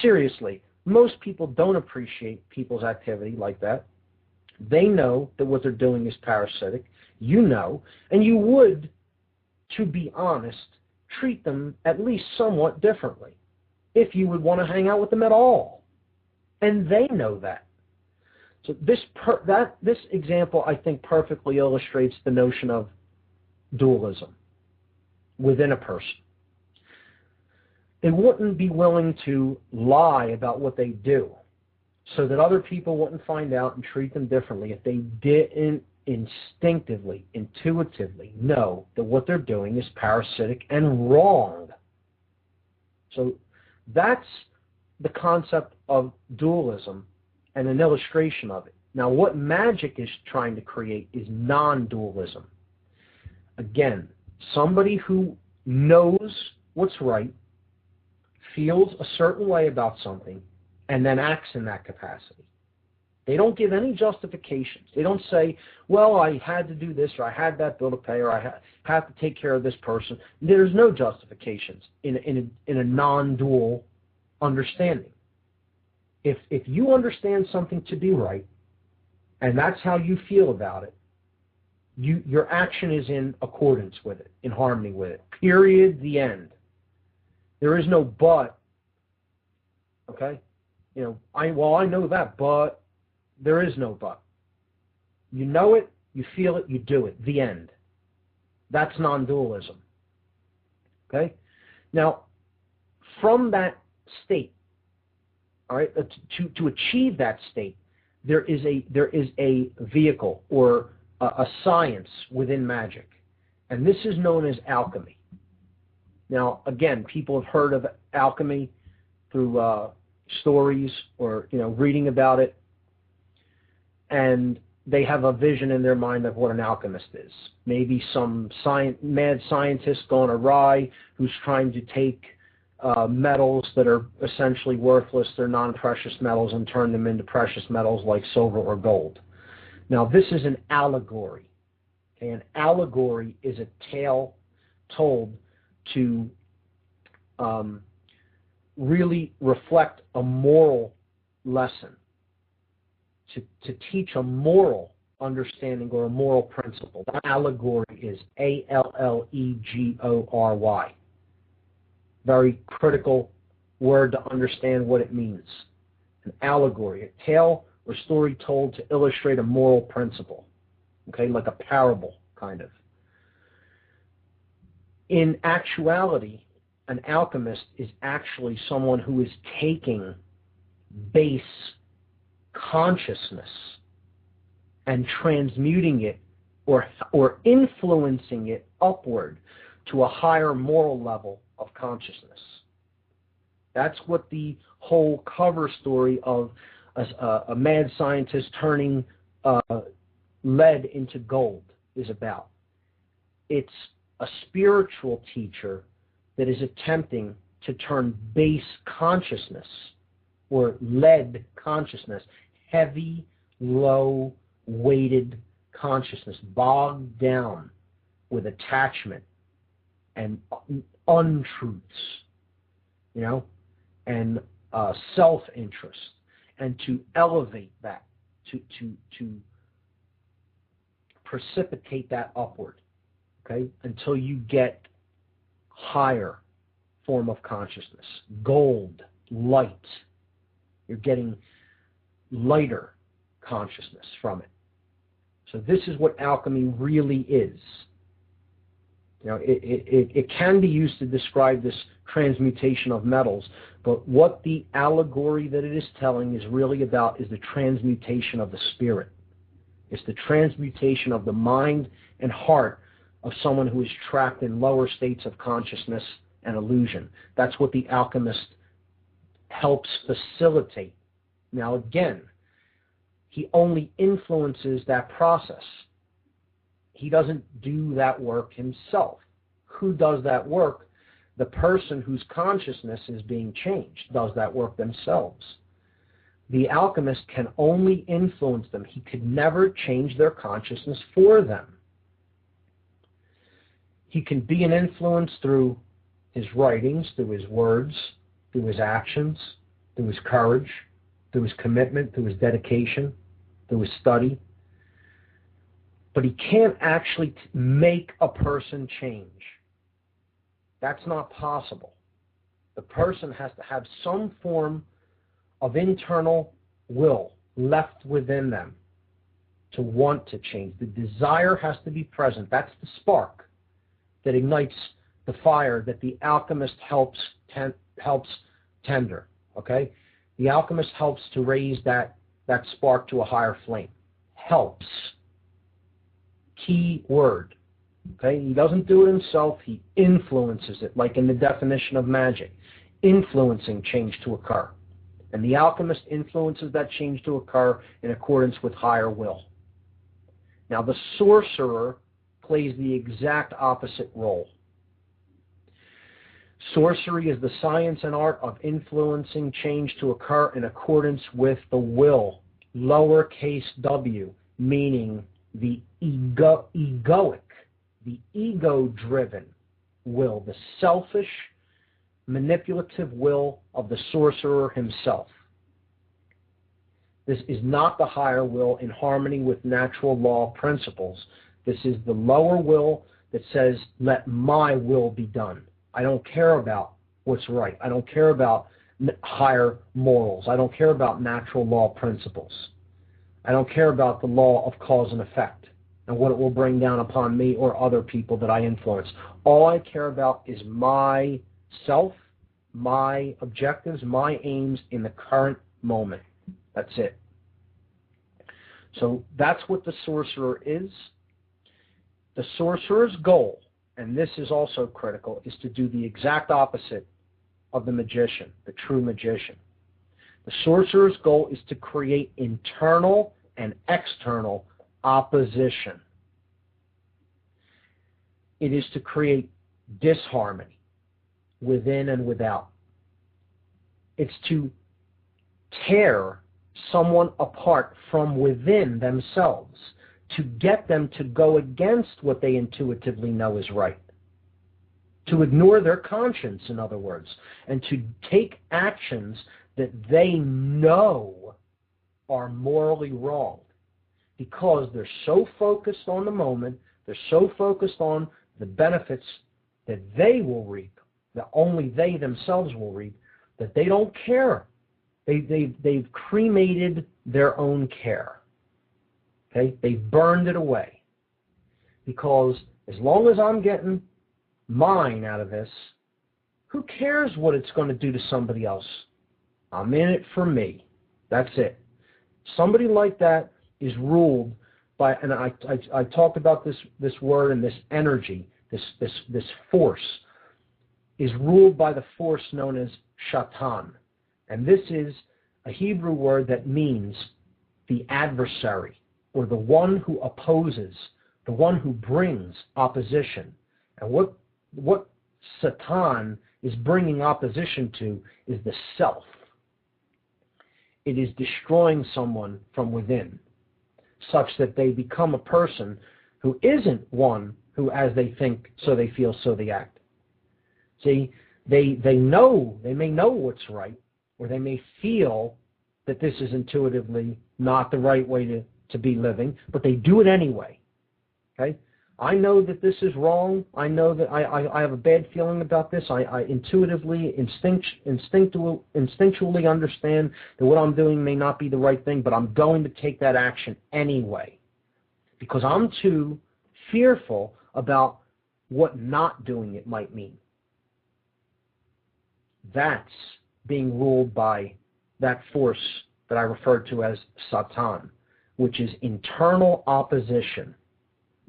seriously, most people don't appreciate people's activity like that. They know that what they're doing is parasitic. You know. And you would, to be honest, treat them at least somewhat differently if you would want to hang out with them at all. And they know that. So this example, I think, perfectly illustrates the notion of dualism within a person. They wouldn't be willing to lie about what they do so that other people wouldn't find out and treat them differently if they didn't instinctively, intuitively know that what they're doing is parasitic and wrong. So that's the concept of dualism and an illustration of it. Now, what magic is trying to create is non-dualism. Again, somebody who knows what's right, feels a certain way about something, and then acts in that capacity. They don't give any justifications. They don't say, well, I had to do this, or I had that bill to pay, or I have to take care of this person. There's no justifications in a non-dual understanding. If you understand something to be right, and that's how you feel about it, your action is in accordance with it, in harmony with it. Period. The end. There is no but. Okay? I know that, but there is no but. You know it, you feel it, you do it. The end. That's non-dualism. Okay? Now, from that state, all right, to achieve that state, there is a vehicle or a science within magic, and this is known as alchemy. Now, again, people have heard of alchemy through stories or, reading about it, and they have a vision in their mind of what an alchemist is. Maybe some mad scientist gone awry who's trying to take metals that are essentially worthless, they're non-precious metals, and turn them into precious metals like silver or gold. Now, this is an allegory. Okay? An allegory is a tale told to really reflect a moral lesson, to teach a moral understanding or a moral principle. That allegory is allegory. Very critical word to understand what it means. An allegory, a tale or story told to illustrate a moral principle, okay, like a parable, kind of. In actuality, an alchemist is actually someone who is taking base consciousness and transmuting it or influencing it upward to a higher moral level of consciousness. That's what the whole cover story of a mad scientist turning lead into gold is about. It's a spiritual teacher that is attempting to turn base consciousness or lead consciousness, heavy, low-weighted consciousness, bogged down with attachment and untruths, and self-interest, and to elevate that, to precipitate that upward, okay, until you get higher form of consciousness, gold, light. You're getting lighter consciousness from it. So this is what alchemy really is. It can be used to describe this transmutation of metals, but what the allegory that it is telling is really about is the transmutation of the spirit. It's the transmutation of the mind and heart of someone who is trapped in lower states of consciousness and illusion. That's what the alchemist helps facilitate. Now again, he only influences that process. He doesn't do that work himself. Who does that work? The person whose consciousness is being changed does that work themselves. The alchemist can only influence them. He could never change their consciousness for them. He can be an influence through his writings, through his words, through his actions, through his courage, through his commitment, through his dedication, through his study. But he can't actually make a person change. That's not possible. The person has to have some form of internal will left within them to want to change. The desire has to be present. That's the spark that ignites the fire that the alchemist helps tender. Okay? The alchemist helps to raise that spark to a higher flame. Helps. Key word. Okay? He doesn't do it himself. He influences it, like in the definition of magic. Influencing change to occur. And the alchemist influences that change to occur in accordance with higher will. Now, the sorcerer plays the exact opposite role. Sorcery is the science and art of influencing change to occur in accordance with the will, lowercase w, meaning the egoic, the ego-driven will, the selfish, manipulative will of the sorcerer himself. This is not the higher will in harmony with natural law principles. This is the lower will that says, let my will be done. I don't care about what's right. I don't care about higher morals. I don't care about natural law principles. I don't care about the law of cause and effect and what it will bring down upon me or other people that I influence. All I care about is myself, my objectives, my aims in the current moment. That's it. So that's what the sorcerer is. The sorcerer's goal, and this is also critical, is to do the exact opposite of the magician, the true magician. The sorcerer's goal is to create internal and external opposition. It is to create disharmony within and without. It's to tear someone apart from within themselves, to get them to go against what they intuitively know is right, to ignore their conscience, in other words, and to take actions that they know are morally wrong, because they're so focused on the moment, they're so focused on the benefits that they will reap, that only they themselves will reap, that they don't care. They've cremated their own care. Okay? They've burned it away. Because as long as I'm getting mine out of this, who cares what it's going to do to somebody else? I'm in it for me. That's it. Somebody like that is ruled by, and I talked about this word and this energy, this force, is ruled by the force known as Shatan. And this is a Hebrew word that means the adversary, or the one who opposes, the one who brings opposition. And what Satan is bringing opposition to is the self. It is destroying someone from within, such that they become a person who isn't one who, as they think, so they feel, so they act. See, they may know what's right, or they may feel that this is intuitively not the right way to be living, but they do it anyway. Okay? I know that this is wrong. I know that I have a bad feeling about this. I intuitively, instinctually understand that what I'm doing may not be the right thing, but I'm going to take that action anyway, because I'm too fearful about what not doing it might mean. That's being ruled by that force that I referred to as Satan, which is internal opposition,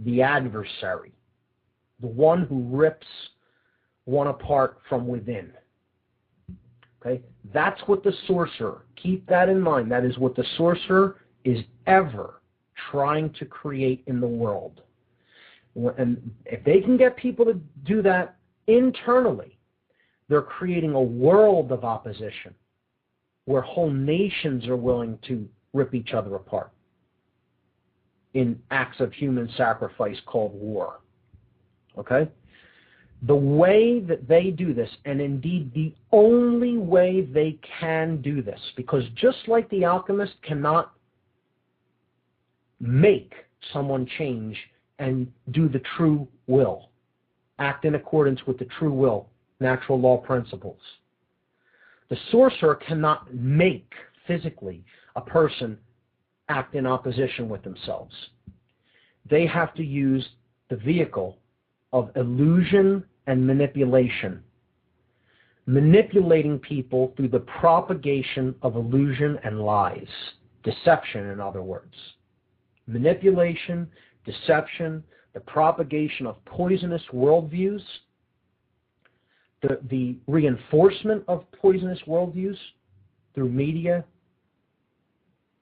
the adversary, the one who rips one apart from within. Okay? That's what the sorcerer, keep that in mind, that is what the sorcerer is ever trying to create in the world. And if they can get people to do that internally, they're creating a world of opposition where whole nations are willing to rip each other apart in acts of human sacrifice called war. Okay? The way that they do this, and indeed the only way they can do this, because just like the alchemist cannot make someone change and do the true will, act in accordance with the true will, natural law principles, the sorcerer cannot make physically a person act in opposition with themselves. They have to use the vehicle of illusion and manipulation, manipulating people through the propagation of illusion and lies, deception, in other words. Manipulation, deception, the propagation of poisonous worldviews, the reinforcement of poisonous worldviews through media,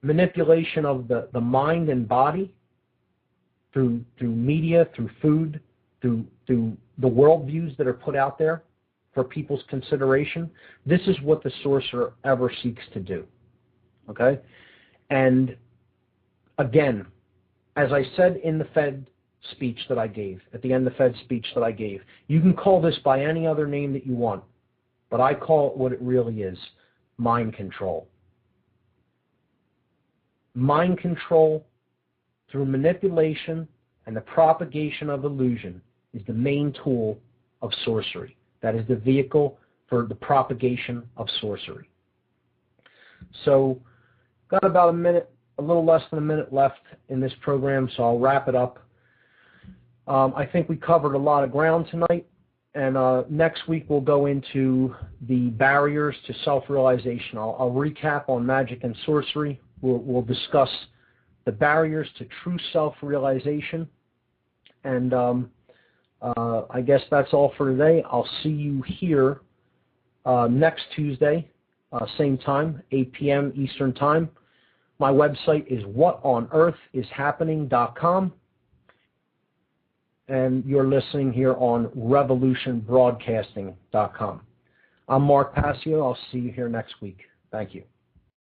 manipulation of the mind and body through media, through food, through the worldviews that are put out there for people's consideration. This is what the sorcerer ever seeks to do. Okay? And again, as I said in the Fed speech that I gave, at the end of the Fed speech that I gave, you can call this by any other name that you want, but I call it what it really is: mind control. Mind control through manipulation and the propagation of illusion is the main tool of sorcery. That is the vehicle for the propagation of sorcery. So, got about a little less than a minute left in this program, so I'll wrap it up. I think we covered a lot of ground tonight, and next week we'll go into the barriers to self-realization. I'll recap on magic and sorcery. We'll discuss the barriers to true self-realization, and I guess that's all for today. I'll see you here next Tuesday same time, 8 p.m. Eastern Time. My website is whatonearthishappening.com. And you're listening here on revolutionbroadcasting.com. I'm Mark Passio. I'll see you here next week. Thank you.